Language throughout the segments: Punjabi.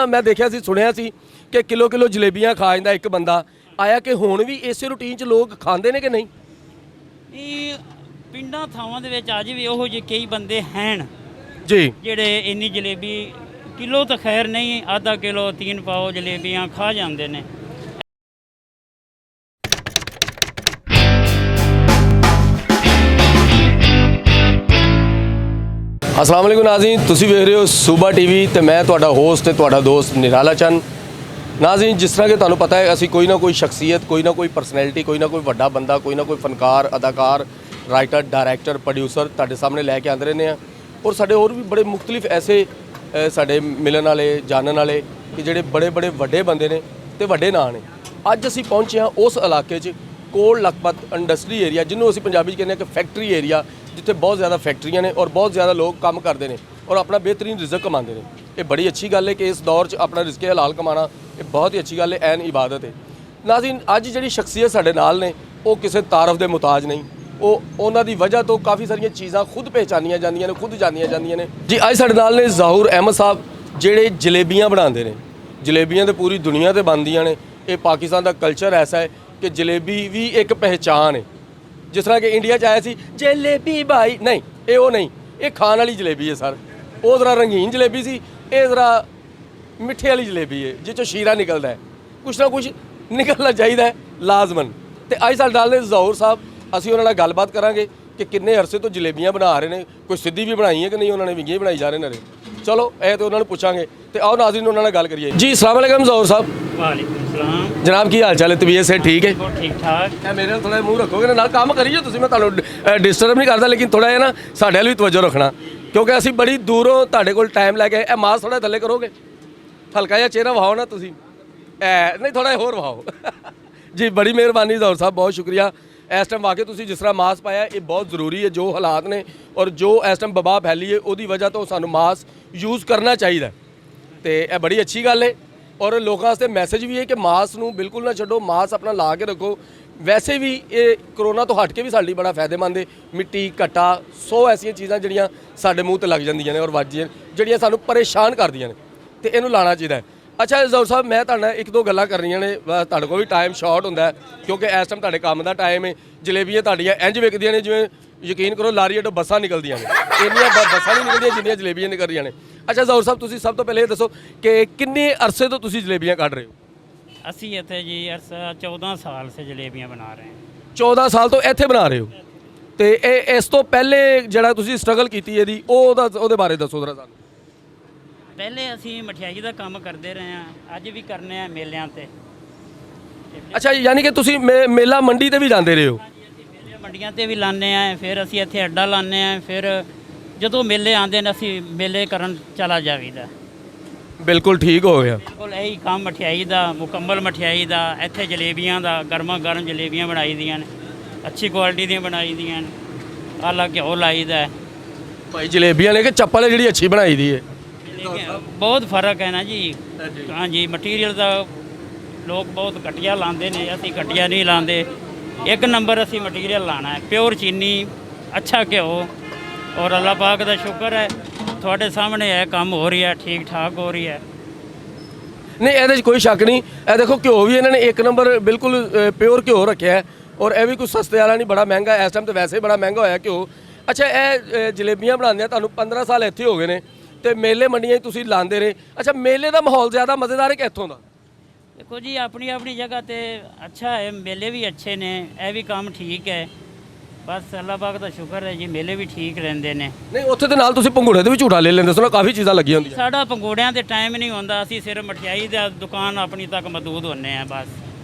मैं देखा सी सुनिया सी कि किलो किलो जलेबियां खा जाता एक बंदा आया कि हुण भी इस रूटीन च लोग खाते ने कि नहीं? ਇਹ ਪਿੰਡਾਂ ਥਾਵਾਂ ਦੇ ਵਿੱਚ ਅੱਜ ਵੀ ਉਹੋ ਜਿਹੇ ਕਈ ਬੰਦੇ ਹਨ जी ਜਿਹੜੇ ਇੰਨੀ ਜਲੇਬੀ ਕਿਲੋ ਤਾਂ ਖੈਰ ਨਹੀਂ ਆਧਾ ਕਿਲੋ 3 ਪਾਓ ਜਲੇਬੀਆਂ ਖਾ ਜਾਂਦੇ ਨੇ। अस्सलाम वालेकुम नाज़रीन, तुसी वेख रहे हो सूबा टीवी ते मैं तुहाडा होस्ट ते तुहाडा दोस्त निराला चंद। नाज़रीन, जिस तरह कि तुहानू पता है असी कोई ना कोई शख्सियत, कोई ना कोई पर्सनैलिटी, कोई ना कोई वड्डा बंदा, कोई ना कोई फनकार, अदाकार, राइटर, डायरैक्टर, प्रोड्यूसर तुहाडे सामने लैके आंदे रहने हैं। और साडे होर भी बड़े मुख्तलिफ ऐसे साडे मिलन वाले जानन वाले कि जेडे बड़े बड़े वड्डे बंदे ने ते वड्डे नां ने। अज असी पहुंचे हाँ उस इलाके च कोल लखपत इंडस्ट्री एरिया, जिन्होंने असी पंजाबी कहने कि फैक्ट्री एरिया, जिथे बहुत ज़्यादा फैक्ट्रियां ने और बहुत ज़्यादा लोग काम करते हैं और अपना बेहतरीन रिजक कमाते हैं। ये बड़ी अच्छी गल है कि इस दौर च अपना रिजक हलाल कमाना ये बहुत ही अच्छी गल है, ऐन इबादत है। नाज़रीन, अज जी शख्सियत साडे नाल ने वो किसी तारफ के मुताज नहीं, वो उन्हां दी वजह तो काफ़ी सारिया चीज़ां खुद पहचानिया जांदियां ने, खुद जानिया जांदियां ने जी। अज साडे नाल ने ज़हूर अहमद साहब, जिहड़े जलेबियां बनाते हैं। जलेबियां तो पूरी दुनिया से बनदियां ने। ये पाकिस्तान का कल्चर ऐसा है कि जलेबी भी एक पहचान है। जिस तरह कि इंडिया च आया सी जलेबी भाई, नहीं ये वो नहीं, ये खाने वाली जलेबी है सर। वो ज़रा रंगीन जलेबी सी, ये ज़रा मिठे वाली जलेबी है जिस शीरा निकलता है। कुछ ना कुछ निकलना चाहिए लाजमन। तो अज साडे नाल ने ज़हूर साहब, असीं उन्हां नाल गलबात करांगे कि किन्ने अरसे तो जलेबियां बना रहे हैं, कोई सीधी भी बनाई है कि नहीं, उन्होंने विंगियां बनाई जा रहे हैं। चलो ये तो उन्होंने पूछांगे। तो आओ नाज़रीन उन्होंने गल करिए जी। अस्सलाम वालेकुम ज़हूर साहब। ਵਾਲੇਕੁਮ ਸਲਾਮ जनाब की हाल चाल है, तबीयत से ठीक है? ਬਹੁਤ ਠੀਕ ਠਾਕ। मेरे थोड़ा मूँह रखोगे ना काम करिए तुसीं, मैं तुहानूं डिस्टर्ब नहीं करता, लेकिन थोड़ा ना साडे वाल भी तवज्जो रखना क्योंकि असीं बड़ी दूरों तुहाडे कोल टाइम लैके आए। मास्क थोड़ा थल्ले करोगे, हल्का जिहा चेहरा वहाओ ना तुसीं, नहीं थोड़ा होर वहाओ जी। बड़ी मेहरबानी ज़हूर साहब, बहुत शुक्रिया। इस टाइम वाकई तुसीं जिस तरह मास्क पाया ये बहुत ज़रूरी है। जो हालात ने और जो इस टाइम वबा फैली है उसकी वजह तो सानूं मास्क यूज़ करना चाहिए। तो यह बड़ी अच्छी गल है और लोगों वास्ते मैसेज भी है कि मास्क नूं बिल्कुल ना छड्डो, मास्क अपना ला के रखो। वैसे भी ये करोना तो हट के भी साडी बड़ा फायदेमंद है। मिट्टी घट्टा 100 ऐसियां चीज़ां जिहड़ियां साडे मूँह ते लग जांदियां ने और वजदियां जिहड़ियां सानूं परेशान करदियां ने, तो इहनूं लाना चाहिए। अच्छा ज़हूर साहब, मैं तुहाडे नाल एक दो गल्लां करनियां ने, तुहाडे कोल भी टाइम शॉर्ट हुंदा है क्योंकि इस टाइम तुहाडे काम दा टाइम है। जलेबियां तुहाडियां इंज विकदियां ने जिवें यकीन करो लारी अड्डों बसां निकलदियां ने, इन्नियां बसां नहीं निकलदियां जिन्नियां जलेबियां निकल रहियां ने। अच्छा ज़हूर साहब, तुसीं सब तो पहले ये दसो कि किन्ने अरसे तो तुसीं जलेबियां कढ रहे हो? ਅਸੀਂ ਇੱਥੇ ਜੀ ਅਰਸਾ 14 ਸਾਲ ਸੇ ਜਲੇਬੀਆਂ ਬਣਾ ਰਹੇ ਹਾਂ। 14 ਸਾਲ ਤੋਂ ਇੱਥੇ ਬਣਾ ਰਹੇ ਹੋ ਤੇ ਇਹ ਇਸ ਤੋਂ ਪਹਿਲੇ ਜਿਹੜਾ ਤੁਸੀਂ ਸਟਰਗਲ ਕੀਤੀ ਇਹਦੀ ਉਹਦੇ ਬਾਰੇ ਦੱਸੋ ਜ਼ਰਾ ਸਾਨੂੰ। ਪਹਿਲੇ ਅਸੀਂ ਮਠਿਆਈ ਦਾ ਕੰਮ ਕਰਦੇ ਰਹੇ ਹਾਂ, ਅੱਜ ਵੀ ਕਰਨੇ ਆ ਮੇਲਿਆਂ ਤੇ। ਅੱਛਾ, ਯਾਨੀ ਕਿ ਤੁਸੀਂ ਮੇਲਾ ਮੰਡੀ ਤੇ ਵੀ ਜਾਂਦੇ ਰਹੇ ਹੋ? ਅਸੀਂ ਮੇਲੇ ਮੰਡੀਆਂ ਤੇ ਵੀ ਲਾਉਂਦੇ ਆ, ਫਿਰ ਅਸੀਂ ਇੱਥੇ ਅੱਡਾ ਲਾਉਂਦੇ ਆ, ਫਿਰ ਜਦੋਂ ਮੇਲੇ ਆਉਂਦੇ ਨੇ ਅਸੀਂ ਮੇਲੇ ਕਰਨ ਚਲਾ ਜਾਵੀਦਾ। ਬਿਲਕੁਲ ਠੀਕ ਹੋ ਗਿਆ। ਬਿਲਕੁਲ ਇਹੀ ਕੰਮ ਮਠਿਆਈ ਦਾ, ਮੁਕੰਮਲ ਮਠਿਆਈ ਦਾ। ਇੱਥੇ ਜਲੇਬੀਆਂ ਦਾ ਗਰਮਾ ਗਰਮ ਜਲੇਬੀਆਂ ਬਣਾਈ ਦੀਆਂ ਨੇ, ਅੱਛੀ ਕੁਆਲਿਟੀ ਦੀਆਂ ਬਣਾਈ ਦੀਆਂ ਨੇ, ਕਾਲਾ ਘਿਓ ਲਾਈਦਾ ਭਾਈ। ਜਲੇਬੀਆਂ ਨੇ ਕਿ ਚੱਪਲ ਜਿਹੜੀ ਅੱਛੀ ਬਣਾਈ ਦੀ ਹੈ? ਬਹੁਤ ਫਰਕ ਹੈ ਨਾ ਜੀ। ਹਾਂਜੀ, ਮਟੀਰੀਅਲ ਦਾ ਲੋਕ ਬਹੁਤ ਘਟੀਆ ਲਾਉਂਦੇ ਨੇ, ਅਸੀਂ ਘਟੀਆ ਨਹੀਂ ਲਾਉਂਦੇ। ਇੱਕ ਨੰਬਰ ਅਸੀਂ ਮਟੀਰੀਅਲ ਲਾਣਾ ਹੈ, ਪਿਓਰ ਚੀਨੀ, ਅੱਛਾ ਘਿਓ। ਔਰ ਅੱਲਾਹ ਪਾਕ ਦਾ ਸ਼ੁਕਰ ਹੈ ਤੁਹਾਡੇ ਸਾਹਮਣੇ ਇਹ ਕੰਮ ਹੋ ਰਿਹਾ, ਠੀਕ ਠਾਕ ਹੋ ਰਹੀ ਹੈ। ਨਹੀਂ ਇਹਦੇ 'ਚ ਕੋਈ ਸ਼ੱਕ ਨਹੀਂ। ਇਹ ਦੇਖੋ ਘਿਓ ਵੀ ਇਹਨਾਂ ਨੇ ਇੱਕ ਨੰਬਰ ਬਿਲਕੁਲ ਪਿਓਰ ਘਿਓ ਰੱਖਿਆ ਹੈ ਔਰ ਇਹ ਵੀ ਕੋਈ ਸਸਤੇ ਵਾਲਾ ਨਹੀਂ, ਬੜਾ ਮਹਿੰਗਾ। ਇਸ ਟਾਈਮ ਤਾਂ ਵੈਸੇ ਹੀ ਬੜਾ ਮਹਿੰਗਾ ਹੋਇਆ ਘਿਓ। ਅੱਛਾ, ਇਹ ਜਲੇਬੀਆਂ ਬਣਾਉਂਦੇ ਆ ਤੁਹਾਨੂੰ 15 ਸਾਲ ਇੱਥੇ ਹੋ ਗਏ ਨੇ ਤੇ ਮੇਲੇ ਮੰਡੀਆਂ 'ਚ ਤੁਸੀਂ ਲਾਉਂਦੇ ਰਹੇ। ਅੱਛਾ, ਮੇਲੇ ਦਾ ਮਾਹੌਲ ਜ਼ਿਆਦਾ ਮਜ਼ੇਦਾਰ ਹੈ ਕਿ ਇੱਥੋਂ ਦਾ? ਦੇਖੋ ਜੀ, ਆਪਣੀ ਆਪਣੀ ਜਗ੍ਹਾ ਤੇ ਅੱਛਾ ਹੈ, ਮੇਲੇ ਵੀ ਅੱਛੇ ਨੇ, ਇਹ ਵੀ ਕੰਮ ਠੀਕ ਹੈ। ਬਸ ਅੱਲਾਹ ਪਾਕ ਦਾ ਸ਼ੁਕਰ ਹੈ ਜੀ, ਮੇਲੇ ਵੀ ਠੀਕ ਰਹਿੰਦੇ ਨੇ। ਨਹੀਂ ਉੱਥੇ ਦੇ ਨਾਲ ਤੁਸੀਂ ਪੰਘੂੜੇ ਦੇ ਵੀ ਝੂਟਾ ਲੈ ਲੈਂਦੇ ਸੋ, ਕਾਫੀ ਚੀਜ਼ਾਂ ਲੱਗੀਆਂ ਹੁੰਦੀਆਂ। ਸਾਡਾ ਪੰਘੂੜਿਆਂ ਦੇ ਟਾਈਮ ਨਹੀਂ ਹੁੰਦਾ, ਅਸੀਂ ਸਿਰਫ ਮਠਿਆਈ ਦਾ ਦੁਕਾਨ ਆਪਣੀ ਤੱਕ ਮਹਦੂਦ ਹੁੰਦੇ ਆ ਬਸ।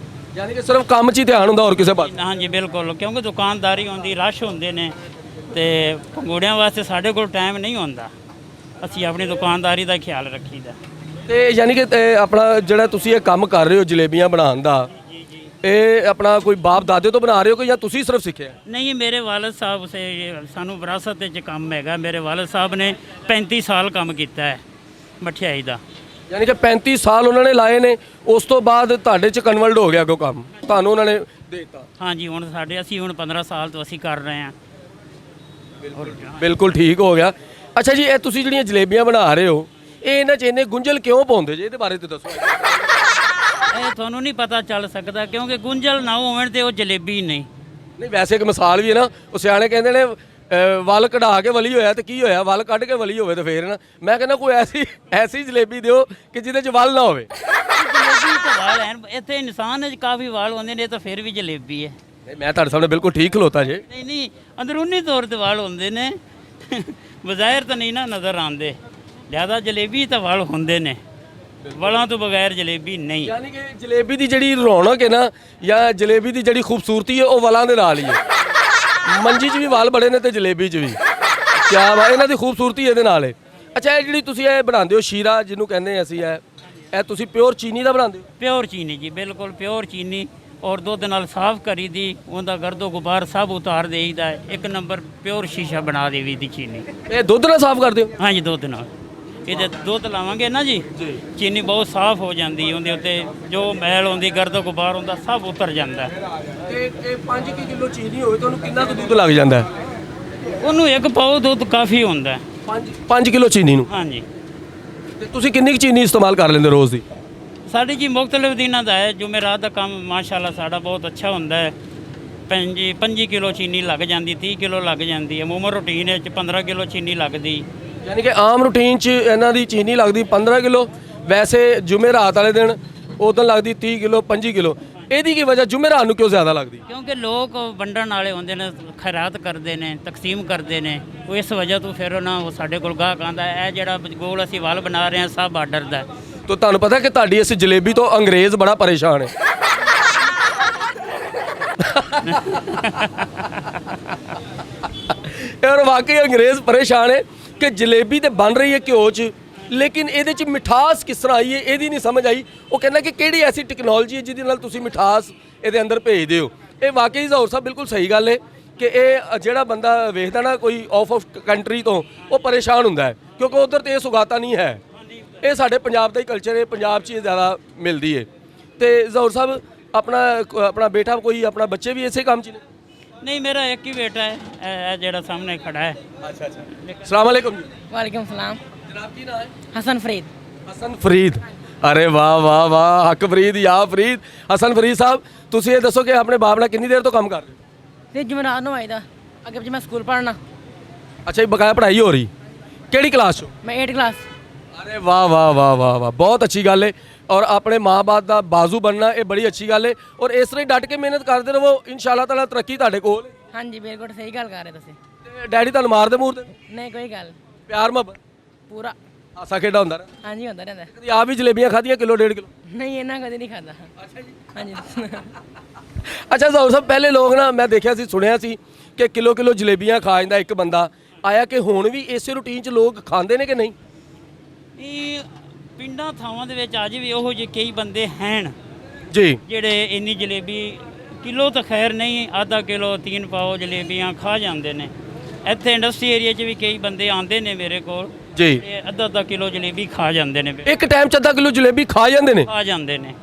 ਯਾਨੀ ਕਿ ਸਿਰਫ ਕੰਮ 'ਚ ਹੀ ਧਿਆਨ ਹੁੰਦਾ ਹੋਰ ਕਿਸੇ ਪਾਸੇ? ਹਾਂਜੀ ਬਿਲਕੁਲ, ਕਿਉਂਕਿ ਦੁਕਾਨਦਾਰੀ ਹੁੰਦੀ, ਰਸ਼ ਹੁੰਦੇ ਨੇ ਤੇ ਪੰਘੂੜਿਆਂ ਵਾਸਤੇ ਸਾਡੇ ਕੋਲ ਟਾਈਮ ਨਹੀਂ ਹੁੰਦਾ। ਅਸੀਂ ਆਪਣੀ ਦੁਕਾਨਦਾਰੀ ਦਾ ਖਿਆਲ ਰੱਖੀਦਾ। ਤੇ ਯਾਨੀ ਕਿ ਆਪਣਾ ਜਿਹੜਾ ਤੁਸੀਂ ਇਹ ਕੰਮ ਕਰ ਰਹੇ ਹੋ ਜਲੇਬੀਆਂ ਬਣਾਉਣ ਦਾ, ਇਹ ਆਪਣਾ ਕੋਈ ਬਾਪ ਦਾਦੇ ਤੋਂ ਬਣਾ ਰਹੇ ਹੋ ਕਿ ਜਾਂ ਤੁਸੀਂ ਸਿਰਫ ਸਿੱਖਿਆ? ਨਹੀਂ, ਮੇਰੇ ਵਾਲਦ ਸਾਹਿਬ ਸੇ ਸਾਨੂੰ ਵਿਰਾਸਤ ਵਿੱਚ ਕੰਮ ਹੈਗਾ। ਮੇਰੇ ਵਾਲਦ ਸਾਹਿਬ ਨੇ 35 ਸਾਲ ਕੰਮ ਕੀਤਾ ਹੈ ਮਠਿਆਈ ਦਾ। ਯਾਨੀ ਕਿ 35 ਸਾਲ ਉਹਨਾਂ ਨੇ ਲਾਏ ਨੇ, ਉਸ ਤੋਂ ਬਾਅਦ ਤੁਹਾਡੇ 'ਚ ਕਨਵਰਟ ਹੋ ਗਿਆ ਕੋਈ ਕੰਮ, ਤੁਹਾਨੂੰ ਉਹਨਾਂ ਨੇ ਦੇ ਦਿੱਤਾ? ਹਾਂਜੀ, ਹੁਣ ਅਸੀਂ ਹੁਣ 15 ਸਾਲ ਤੋਂ ਅਸੀਂ ਕਰ ਰਹੇ ਹਾਂ। ਬਿਲकुल ठीक हो गया। अच्छा जी, ये तुसी जड़ियां जलेबियां बना रहे हो, ਇਹ ਇਹਨਾਂ 'ਚ ਇੰਨੇ ਗੁੰਝਲ ਕਿਉਂ ਪਾਉਂਦੇ ਜੇ? ਇਹਦੇ ਬਾਰੇ ਤੇ ਦੱਸੋ। ਇਹ ਤੁਹਾਨੂੰ ਨਹੀਂ ਪਤਾ ਚੱਲ ਸਕਦਾ ਕਿਉਂਕਿ ਗੁੰਝਲ ਨਾ ਹੋਣ ਤੇ ਉਹ ਜਲੇਬੀ ਨਹੀਂ। ਨਹੀਂ ਵੈਸੇ ਇੱਕ ਮਿਸਾਲ ਵੀ ਹੈ ਨਾ, ਉਹ ਸਿਆਣੇ ਕਹਿੰਦੇ ਨੇ ਵੱਲ ਕਢਾ ਕੇ ਵਲੀ ਹੋਇਆ ਤੇ ਕੀ ਹੋਇਆ, ਵੱਲ ਕੱਢ ਕੇ ਵਲੀ ਹੋਵੇ ਤੇ ਫੇਰ ਨਾ। ਮੈਂ ਕਹਿੰਦਾ ਕੋਈ ਐਸੀ ਜਲੇਬੀ ਦਿਓ ਕਿ ਜਿਹਦੇ 'ਚ ਵੱਲ ਨਾ ਹੋਵੇ। ਜਲੇਬੀ ਤਾਂ ਵਾਲ ਹੈ, ਇੱਥੇ ਇਨਸਾਨ 'ਚ ਕਾਫੀ ਵਾਲ ਹੁੰਦੇ ਨੇ, ਇਹ ਤਾਂ ਫਿਰ ਵੀ ਜਲੇਬੀ ਹੈ। ਨਹੀਂ ਮੈਂ ਤੁਹਾਡੇ ਸਾਹਮਣੇ ਬਿਲਕੁਲ ਠੀਕ ਖਲੋਤਾ ਜੇ। ਨਹੀਂ ਨਹੀਂ, ਅੰਦਰੂਨੀ ਤੌਰ ਤੇ ਵਾਲ ਹੁੰਦੇ ਨੇ, ਬਜ਼ਾਹਿਰ ਤਾਂ ਨਹੀਂ ਨਾ ਨਜ਼ਰ ਆਉਂਦੇ। ਜ਼ਿਆਦਾ ਜਲੇਬੀ ਤਾਂ ਵਾਲ ਹੁੰਦੇ ਨੇ, ਵਾਲਾਂ ਤੋਂ ਬਗੈਰ ਜਲੇਬੀ ਨਹੀਂ। ਯਾਨੀ ਕਿ ਜਲੇਬੀ ਦੀ ਜਿਹੜੀ ਰੌਣਕ ਹੈ ਨਾ, ਜਾਂ ਜਲੇਬੀ ਦੀ ਜਿਹੜੀ ਖੂਬਸੂਰਤੀ ਹੈ, ਉਹ ਵਾਲਾਂ ਦੇ ਨਾਲ ਹੀ ਹੈ। ਮੰਜੀ 'ਚ ਵੀ ਵਾਲ ਬੜੇ ਨੇ ਤੇ ਜਲੇਬੀ 'ਚ ਵੀ। ਕਿਆ ਵਾ, ਇਹਨਾਂ ਦੀ ਖੂਬਸੂਰਤੀ ਇਹਦੇ ਨਾਲ ਹੈ। ਅੱਛਾ, ਇਹ ਜਿਹੜੀ ਤੁਸੀਂ ਇਹ ਬਣਾਉਂਦੇ ਹੋ ਸ਼ੀਰਾ ਜਿਹਨੂੰ ਕਹਿੰਦੇ ਹਾਂ ਅਸੀਂ, ਇਹ ਤੁਸੀਂ ਪਿਓਰ ਚੀਨੀ ਦਾ ਬਣਾਉਂਦੇ ਹੋ? ਪਿਓਰ ਚੀਨੀ ਜੀ, ਬਿਲਕੁਲ ਪਿਓਰ ਚੀਨੀ, ਔਰ ਦੁੱਧ ਨਾਲ ਸਾਫ਼ ਕਰੀ ਦੀ, ਉਹਦਾ ਗਰਦੋ ਗੁਬਾਰ ਸਭ ਉਤਾਰ ਦੇਈਦਾ। ਇੱਕ ਨੰਬਰ ਪਿਓਰ ਸ਼ੀਸ਼ਾ ਬਣਾ ਦੇਵੀ ਦੀ ਚੀਨੀ। ਇਹ ਦੁੱਧ ਨਾਲ ਸਾਫ਼ ਕਰਦੇ ਹੋ? ਹਾਂਜੀ, ਦੁੱਧ ਨਾਲ। ਇਹਦੇ ਦੁੱਧ ਲਾਵਾਂਗੇ ਨਾ ਜੀ, ਚੀਨੀ ਬਹੁਤ ਸਾਫ਼ ਹੋ ਜਾਂਦੀ, ਉਹਦੇ ਉੱਤੇ ਜੋ ਮੈਲ ਹੁੰਦੀ, ਗਰਦੋ ਗੁਬਾਰ ਹੁੰਦਾ, ਸਭ ਉਤਰ ਜਾਂਦਾ। ਤੇ ਇਹ 5 ਕਿਲੋ ਚੀਨੀ ਹੋਵੇ ਤੁਹਾਨੂੰ ਕਿੰਨਾ ਕੁ ਦੁੱਧ ਲੱਗ ਜਾਂਦਾ? ਉਹਨੂੰ ਇੱਕ ਪਾਉ ਦੁੱਧ ਕਾਫੀ ਹੁੰਦਾ। 5 ਕਿਲੋ ਚੀਨੀ ਨੂੰ? ਹਾਂਜੀ। ਤੇ ਤੁਸੀਂ ਕਿੰਨੀ ਕੁ ਚੀਨੀ ਇਸਤੇਮਾਲ ਕਰ ਲੈਂਦੇ ਰੋਜ਼ ਦੀ? ਸਾਡੀ ਜੀ ਮੁਖਤਲਿਫ ਦਿਨਾਂ ਦਾ ਹੈ, ਜੁਮੇਰਾਤ ਦਾ ਕੰਮ ਮਾਸ਼ਾਅੱਲਾ ਸਾਡਾ ਬਹੁਤ ਅੱਛਾ ਹੁੰਦਾ ਹੈ। 5 ਕਿਲੋ ਚੀਨੀ ਲੱਗ ਜਾਂਦੀ, 30 ਕਿਲੋ ਲੱਗ ਜਾਂਦੀ ਹੈ। ਅਮੂਮਨ ਰੂਟੀਨ ਵਿੱਚ 15 ਕਿਲੋ ਚੀਨੀ ਲੱਗਦੀ। ਯਾਨੀ ਕਿ ਆਮ ਰੂਟੀਨ 'ਚ ਇਹਨਾਂ ਦੀ ਚੀਨੀ ਲੱਗਦੀ 15 ਕਿਲੋ, ਵੈਸੇ ਜੁਮੇਰਾਤ ਵਾਲੇ ਦਿਨ ਉਦੋਂ ਲੱਗਦੀ 30 ਕਿਲੋ 25 ਕਿਲੋ। ਇਹਦੀ ਕੀ ਵਜ੍ਹਾ, ਜੁਮੇਰਾਤ ਨੂੰ ਕਿਉਂ ਜ਼ਿਆਦਾ ਲੱਗਦੀ? ਕਿਉਂਕਿ ਲੋਕ ਵੰਡਣ ਵਾਲੇ ਹੁੰਦੇ ਨੇ, ਖੈਰਾਤ ਕਰਦੇ ਨੇ, ਤਕਸੀਮ ਕਰਦੇ ਨੇ, ਉਹ ਇਸ ਵਜ੍ਹਾ ਤੋਂ ਫਿਰ ਉਹ ਸਾਡੇ ਕੋਲ ਗਾਹਕ ਆਉਂਦਾ। ਇਹ ਜਿਹੜਾ ਗੋਲ ਅਸੀਂ ਵੱਲ ਬਣਾ ਰਹੇ ਹਾਂ ਸਭ ਆਰਡਰ ਦਾ। ਤਾਂ ਤੁਹਾਨੂੰ ਪਤਾ ਕਿ ਤੁਹਾਡੀ ਇਸ ਜਲੇਬੀ ਤੋਂ ਅੰਗਰੇਜ਼ ਬੜਾ ਪਰੇਸ਼ਾਨ ਹੈ। ਯਾਰ ਵਾਕਈ ਅੰਗਰੇਜ਼ ਪਰੇਸ਼ਾਨ ਹੈ ਕਿ ਜਲੇਬੀ ਤੇ ਬਣ ਰਹੀ ਹੈ ਘਿਓ 'ਚ, ਲੇਕਿਨ ਇਹਦੇ 'ਚ ਮਿਠਾਸ ਕਿਸ ਤਰ੍ਹਾਂ ਆਈ ਹੈ ਇਹਦੀ ਨਹੀਂ ਸਮਝ ਆਈ। ਉਹ ਕਹਿੰਦਾ ਕਿ ਕਿਹੜੀ ਐਸੀ ਟੈਕਨੋਲੋਜੀ ਹੈ ਜਿਹਦੇ ਨਾਲ ਤੁਸੀਂ ਮਿਠਾਸ ਇਹਦੇ ਅੰਦਰ ਭੇਜਦੇ ਹੋ। ਇਹ ਵਾਕਈ ਜ਼ਹੂਰ ਸਾਹਿਬ ਬਿਲਕੁਲ ਸਹੀ ਗੱਲ ਹੈ ਕਿ ਇਹ ਜਿਹੜਾ ਬੰਦਾ ਵੇਖਦਾ ਨਾ ਕੋਈ ਆਫ ਕੰਟਰੀ ਤੋਂ, ਉਹ ਪਰੇਸ਼ਾਨ ਹੁੰਦਾ ਹੈ ਕਿਉਂਕਿ ਉਧਰ ਤੇ ਇਹ ਸੁਗਾਤਾ ਨਹੀਂ ਹੈ। ਇਹ ਸਾਡੇ ਪੰਜਾਬ ਦਾ ਹੀ ਕਲਚਰ ਹੈ, ਪੰਜਾਬ 'ਚ ਇਹ ਜ਼ਿਆਦਾ ਮਿਲਦੀ ਹੈ। ਤੇ ਜ਼ਹੂਰ ਸਾਹਿਬ ਆਪਣਾ ਬੇਟਾ ਕੋਈ ਆਪਣਾ ਬੱਚੇ ਵੀ ਇਸੇ ਕੰਮ 'ਚ ਨੇ? ਨਹੀਂ, ਮੇਰਾ ਇੱਕ ਹੀ ਬੇਟਾ ਹੈ, ਇਹ ਜਿਹੜਾ ਸਾਹਮਣੇ ਖੜਾ ਹੈ। ਅੱਛਾ ਅੱਛਾ। अस्सलाम वालेकुम जी। वालेकुम सलाम। जनाब की नाम है? हसन फरीद। हसन फरीद। अरे वाह वाह वाह, हक फरीद या फरीद। हसन फरीद साहब, ਤੁਸੀਂ ਇਹ ਦੱਸੋ ਕਿ ਆਪਣੇ ਬਾਪ ਨਾਲ ਕਿੰਨੀ ਦੇਰ ਤੋਂ ਕੰਮ ਕਰ ਰਹੇ ਹੋ? ਤੇ ਜਮਰਾਤ ਨੂੰ ਆਈਦਾ, ਅੱਗੇ ਪਿੱਛੇ ਮੈਂ ਸਕੂਲ ਪੜ੍ਹਨਾ। ਅੱਛਾ, ਇਹ ਬਕਾਇਆ ਪੜ੍ਹਾਈ ਹੋ ਰਹੀ? ਕਿਹੜੀ ਕਲਾਸ 'ਚ? ਮੈਂ 8th ਕਲਾਸ। अरे वाह वाह वाह वाह वाह, बहुत अच्छी गल है। और अपने माँ बाप का बाजू बनना ये बड़ी अच्छी गल है। और इस तरह डट के मेहनत करते रहो, इंशाल्लाह ताला तरक्की ਤੁਹਾਡੇ ਕੋਲ। ਹਾਂਜੀ, ਬਿਲਕੁਲ ਸਹੀ ਗੱਲ ਕਰ ਰਹੇ ਤੁਸੀਂ। ਤੇ ਡੈਡੀ ਤੁਹਾਨੂੰ ਮਾਰਦੇ ਮੂਰਦੇ? ਨਹੀਂ ਕੋਈ ਗੱਲ। ਪਿਆਰ ਮੁਹੱਬਤ ਪੂਰਾ ਹਾਸਾ ਖੇਡਾ ਹੁੰਦਾ ਰਹਿੰਦਾ? ਹਾਂਜੀ ਹੁੰਦਾ ਰਹਿੰਦਾ। ਕਦੀ ਆਪ ਵੀ ਜਲੇਬੀਆਂ ਖਾਧੀਆਂ ਕਿਲੋ 1.5 ਕਿਲੋ? ਨਹੀਂ, ਇਹਨਾਂ ਕਦੇ ਨਹੀਂ ਖਾਦਾ। ਅੱਛਾ ਜੀ। ਹਾਂਜੀ। ਅੱਛਾ ਜ਼ਹੂਰ ਸਾਹਿਬ, ਪਹਿਲੇ ਲੋਕ ਨਾ ਮੈਂ ਦੇਖਿਆ ਸੀ, ਸੁਣਿਆ ਸੀ ਕਿ ਕਿਲੋ ਕਿਲੋ ਜਲੇਬੀਆਂ ਖਾ ਜਾਂਦਾ ਇੱਕ ਬੰਦਾ। ਆਇਆ ਕਿ ਹੁਣ ਵੀ ਇਸੇ ਰੂਟੀਨ 'ਚ ਲੋਕ ਖਾਂਦੇ ਨੇ ਕਿ ਨਹੀਂ? ਇਹ ਪਿੰਡਾਂ ਥਾਵਾਂ ਦੇ ਵਿੱਚ ਅੱਜ ਵੀ ਉਹੋ ਜਿਹੇ ਕਈ ਬੰਦੇ ਹਨ ਜੀ, ਜਿਹੜੇ ਇੰਨੀ ਜਲੇਬੀ ਕਿਲੋ ਤਾਂ ਖੈਰ ਨਹੀਂ, ਆਧਾ ਕਿਲੋ 3 ਪਾਓ ਜਲੇਬੀਆਂ ਖਾ ਜਾਂਦੇ ਨੇ। ਇੱਥੇ ਇੰਡਸਟਰੀ ਏਰੀਆ 'ਚ ਵੀ ਕਈ ਬੰਦੇ ਆਉਂਦੇ ਨੇ ਮੇਰੇ ਕੋਲ, ਜੀ। ਤੇ ਅੱਧਾ ਕਿਲੋ ਜਲੇਬੀ ਖਾ ਜਾਂਦੇ ਨੇ। ਇੱਕ ਟਾਈਮ 'ਚ ਅੱਧਾ ਕਿਲੋ ਜਲੇਬੀ ਖਾ ਜਾਂਦੇ ਨੇ? ਖਾ ਜਾਂਦੇ ਨੇ।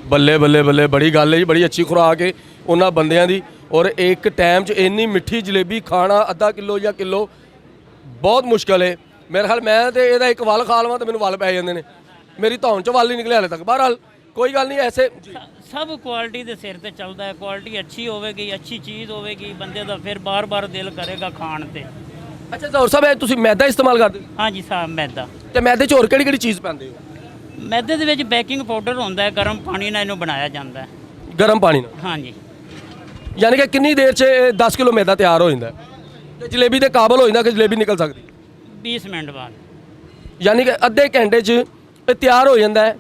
ਬੱਲੇ ਬੱਲੇ ਬੱਲੇ, ਬੜੀ ਗੱਲ ਹੈ ਜੀ, ਬੜੀ ਅੱਛੀ ਖੁਰਾਕ ਹੈ ਉਹਨਾਂ ਬੰਦਿਆਂ ਦੀ। ਔਰ ਇੱਕ ਟਾਈਮ 'ਚ ਇੰਨੀ ਮਿੱਠੀ ਜਲੇਬੀ ਖਾਣਾ ਅੱਧਾ ਕਿਲੋ ਜਾਂ ਕਿਲੋ ਬਹੁਤ ਮੁਸ਼ਕਲ ਹੈ। ਮੇਰੇ ਖਿਆਲ ਮੈਂ ਤੇ ਇਹਦਾ ਇੱਕ ਵੱਲ ਖਾ ਲਵਾਂ ਤੇ ਮੈਨੂੰ ਵੱਲ ਪੈ ਜਾਂਦੇ ਨੇ। ਮੇਰੀ ਧੌਣ 'ਚ ਵੱਲ ਨਹੀਂ ਨਿਕਲਿਆ ਹਾਲੇ ਤੱਕ। ਬਹਰਹਾਲ ਕੋਈ ਗੱਲ ਨਹੀਂ, ਐਸੇ ਸਭ ਕੁਆਲਿਟੀ ਦੇ ਸਿਰ ਤੇ ਚੱਲਦਾ ਹੈ। ਕੁਆਲਿਟੀ ਅੱਛੀ ਹੋਵੇਗੀ, ਅੱਛੀ ਚੀਜ਼ ਹੋਵੇਗੀ, ਬੰਦੇ ਦਾ ਫਿਰ ਬਾਰ-ਬਾਰ ਦਿਲ ਕਰੇਗਾ ਖਾਣ ਤੇ। ਅੱਛਾ ਜ਼ਹੂਰ ਸਾਹਿਬ, ਇਹ ਤੁਸੀਂ ਮੈਦਾ ਇਸਤੇਮਾਲ ਕਰਦੇ ਹੋ? ਹਾਂਜੀ ਸਾਹਿਬ, ਮੈਦਾ। ਤੇ ਮੈਦੇ 'ਚ ਹੋਰ ਕਿਹੜੀ ਕਿਹੜੀ ਚੀਜ਼ ਪਾਉਂਦੇ ਹੋ? ਮੈਦੇ ਦੇ ਵਿੱਚ ਬੇਕਿੰਗ ਪਾਊਡਰ ਹੁੰਦਾ ਹੈ, ਗਰਮ ਪਾਣੀ ਨਾਲ ਇਹਨੂੰ ਬਣਾਇਆ ਜਾਂਦਾ ਹੈ। ਗਰਮ ਪਾਣੀ ਨਾਲ? ਹਾਂਜੀ। ਯਾਨੀ ਕਿ ਕਿੰਨੀ ਦੇਰ 'ਚ 10 ਕਿਲੋ ਮੈਦਾ ਤਿਆਰ ਹੋ ਜਾਂਦਾ ਤੇ ਜਲੇਬੀ ਦੇ ਕਾਬਲ ਹੋ ਜਾਂਦਾ ਕਿ ਜਲੇਬੀ ਨਿਕਲ ਸਕਦੀ? 20 ਮਿੰਟ ਬਾਅਦ। ਯਾਨੀ ਕਿ ਅੱਧੇ ਘੰਟੇ 'ਚ ਇਹ ਤਿਆਰ ਹੋ ਜਾਂਦਾ ਹੈ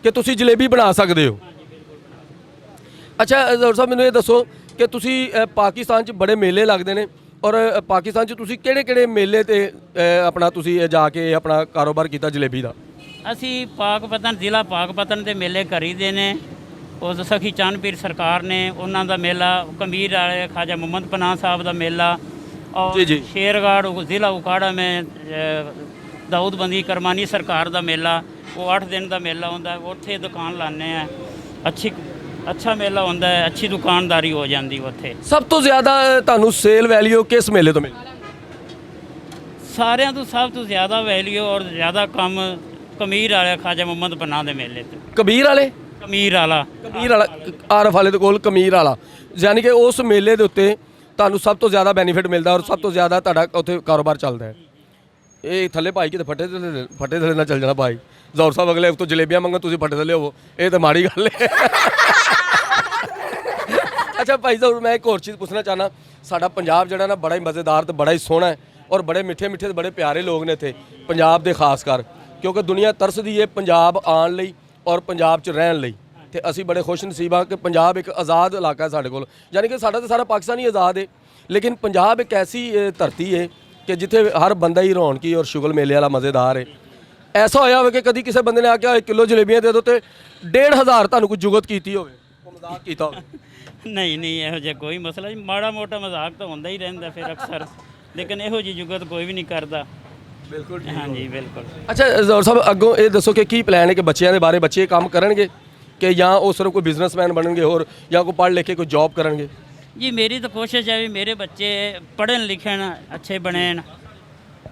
ਕਿ ਤੁਸੀਂ ਜਲੇਬੀ ਬਣਾ ਸਕਦੇ ਹੋ। ਅੱਛਾ ਜ਼ਹੂਰ ਸਾਹਿਬ, ਮੈਨੂੰ ਇਹ ਦੱਸੋ ਕਿ ਤੁਸੀਂ ਪਾਕਿਸਤਾਨ 'ਚ ਬੜੇ ਮੇਲੇ ਲੱਗਦੇ ਨੇ, ਔਰ ਪਾਕਿਸਤਾਨ 'ਚ ਤੁਸੀਂ ਕਿਹੜੇ ਕਿਹੜੇ ਮੇਲੇ ਤੇ ਆਪਣਾ ਤੁਸੀਂ ਜਾ ਕੇ ਆਪਣਾ ਕਾਰੋਬਾਰ ਕੀਤਾ ਜਲੇਬੀ ਦਾ? ਅਸੀਂ ਪਾਕਪਤਨ, ਜ਼ਿਲ੍ਹਾ ਪਾਕਪਤਨ ਦੇ ਮੇਲੇ ਕਰੀਦੇ ਨੇ। ਉਸ ਸਖੀ ਚੰਦ ਪੀਰ ਸਰਕਾਰ ਨੇ ਉਹਨਾਂ ਦਾ ਮੇਲਾ, ਕਮੀਰ ਵਾਲੇ ਖਾਜਾ ਮੁਹੰਮਦ ਪਨਾਹ ਸਾਹਿਬ ਦਾ ਮੇਲਾ, और जी जी। शेरगढ़ ज़िला उकाड़ा में दाऊदबंदी करमानी सरकार का मेला, वो 8 दिन का मेला होंदा है। उत्थे दुकान लाने हैं, अच्छा मेला होंदा है, अच्छी दुकानदारी हो जाती उत्थे। सब तो ज़्यादा तुहानू सेल वैल्यू किस मेले तो मिलती? ਸਾਰਿਆਂ ਤੋਂ ਸਭ ਤੋਂ ਜ਼ਿਆਦਾ ਵੈਲਿਊ ਔਰ ਜ਼ਿਆਦਾ ਕੰਮ ਕਮੀਰ ਵਾਲੇ ਖਾਜਾ ਮੁਹੰਮਦ ਪਨਾਹ ਦੇ ਮੇਲੇ ਤੇ। ਕਬੀਰ ਵਾਲੇ ਕਮੀਰ ਵਾਲਾ ਆਰਫ ਵਾਲੇ ਦੇ ਕੋਲ ਕਮੀਰ ਵਾਲਾ, ਯਾਨੀ ਕਿ ਉਸ ਮੇਲੇ ਦੇ ਉੱਤੇ ਤੁਹਾਨੂੰ ਸਭ ਤੋਂ ਜ਼ਿਆਦਾ ਬੈਨੀਫਿਟ ਮਿਲਦਾ ਔਰ ਸਭ ਤੋਂ ਜ਼ਿਆਦਾ ਤੁਹਾਡਾ ਉੱਥੇ ਕਾਰੋਬਾਰ ਚੱਲਦਾ ਹੈ। ਇਹ ਥੱਲੇ ਭਾਈ ਕਿਤੇ ਫੱਟੇ ਥੱਲੇ ਨਾਲ ਚੱਲ ਜਾਣਾ ਭਾਈ। ਜ਼ੌਰ ਸਾਹਿਬ ਅਗਲੇ ਤੋਂ ਜਲੇਬੀਆਂ ਮੰਗਣ, ਤੁਸੀਂ ਫੱਟੇ ਥੱਲੇ ਹੋਵੋ, ਇਹ ਤਾਂ ਮਾੜੀ ਗੱਲ ਹੈ। ਅੱਛਾ ਭਾਈ ਸਾਹਿਬ, ਮੈਂ ਇੱਕ ਹੋਰ ਚੀਜ਼ ਪੁੱਛਣਾ ਚਾਹਨਾ। ਸਾਡਾ ਪੰਜਾਬ ਜਿਹੜਾ ਨਾ ਬੜਾ ਹੀ ਮਜ਼ੇਦਾਰ ਤੇ ਬੜਾ ਹੀ ਸੋਹਣਾ ਹੈ ਔਰ ਬੜੇ ਮਿੱਠੇ ਮਿੱਠੇ ਤੇ ਬੜੇ ਪਿਆਰੇ ਲੋਕ ਨੇ ਇੱਥੇ ਪੰਜਾਬ ਦੇ, ਖਾਸ ਕਰ ਕਿਉਂਕਿ ਦੁਨੀਆ ਤਰਸਦੀ ਹੈ ਪੰਜਾਬ ਆਉਣ ਲਈ ਔਰ ਪੰਜਾਬ 'ਚ ਰਹਿਣ ਲਈ। ਤੇ ਅਸੀਂ ਬੜੇ ਖੁਸ਼ ਨਸੀਬ ਹਾਂ ਕਿ ਪੰਜਾਬ ਇੱਕ ਆਜ਼ਾਦ ਇਲਾਕਾ ਹੈ ਸਾਡੇ ਕੋਲ, ਯਾਨੀ ਕਿ ਸਾਡਾ ਤਾਂ ਸਾਰਾ ਪਾਕਿਸਤਾਨ ਹੀ ਆਜ਼ਾਦ ਹੈ, ਲੇਕਿਨ ਪੰਜਾਬ ਇੱਕ ਐਸੀ ਧਰਤੀ ਹੈ ਕਿ ਜਿੱਥੇ ਹਰ ਬੰਦਾ ਹੀ ਰੌਣਕੀ ਔਰ ਸ਼ੁਗਲ ਮੇਲੇ ਵਾਲਾ ਮਜ਼ੇਦਾਰ ਹੈ। ਐਸਾ ਹੋਇਆ ਹੋਵੇ ਕਿ ਕਦੀ ਕਿਸੇ ਬੰਦੇ ਨੇ ਆ ਕੇ 1 ਕਿਲੋ ਜਲੇਬੀਆਂ ਦੇ ਦਿਓ ਤੇ 1500 ਤੁਹਾਨੂੰ ਕੋਈ ਜੁਗਤ ਕੀਤੀ ਹੋਵੇ, ਕੋਈ ਮਜ਼ਾਕ ਕੀਤਾ ਹੋਵੇ? ਨਹੀਂ ਨਹੀਂ, ਇਹੋ ਜਿਹਾ ਕੋਈ ਮਸਲਾ ਜੀ। ਮਾੜਾ ਮੋਟਾ ਮਜ਼ਾਕ ਤਾਂ ਹੁੰਦਾ ਹੀ ਰਹਿੰਦਾ ਫਿਰ ਅਕਸਰ, ਲੇਕਿਨ ਇਹੋ ਜਿਹੀ ਜੁਗਤ ਕੋਈ ਵੀ ਨਹੀਂ ਕਰਦਾ। ਬਿਲਕੁਲ ਹਾਂਜੀ ਬਿਲਕੁਲ। ਅੱਛਾ ਜ਼ੌਰ ਸਾਹਿਬ, ਅੱਗੋਂ ਇਹ ਦੱਸੋ ਕਿ ਕੀ ਪਲਾਨ ਹੈ ਕਿ ਬੱਚਿਆਂ ਦੇ ਬਾਰੇ, ਬੱਚੇ ਕੰਮ ਕਰਨਗੇ ਕਿ ਜਾਂ ਉਹ ਸਿਰਫ ਕੋਈ ਬਿਜ਼ਨਸਮੈਨ ਬਣਨਗੇ ਹੋਰ, ਜਾਂ ਕੋਈ ਪੜ੍ਹ ਲਿਖ ਕੇ ਕੋਈ ਜੌਬ ਕਰਨਗੇ? ਜੀ ਮੇਰੀ ਤਾਂ ਕੋਸ਼ਿਸ਼ ਹੈ ਵੀ ਮੇਰੇ ਬੱਚੇ ਪੜ੍ਹਨ ਲਿਖਣ, ਅੱਛੇ ਬਣਨ,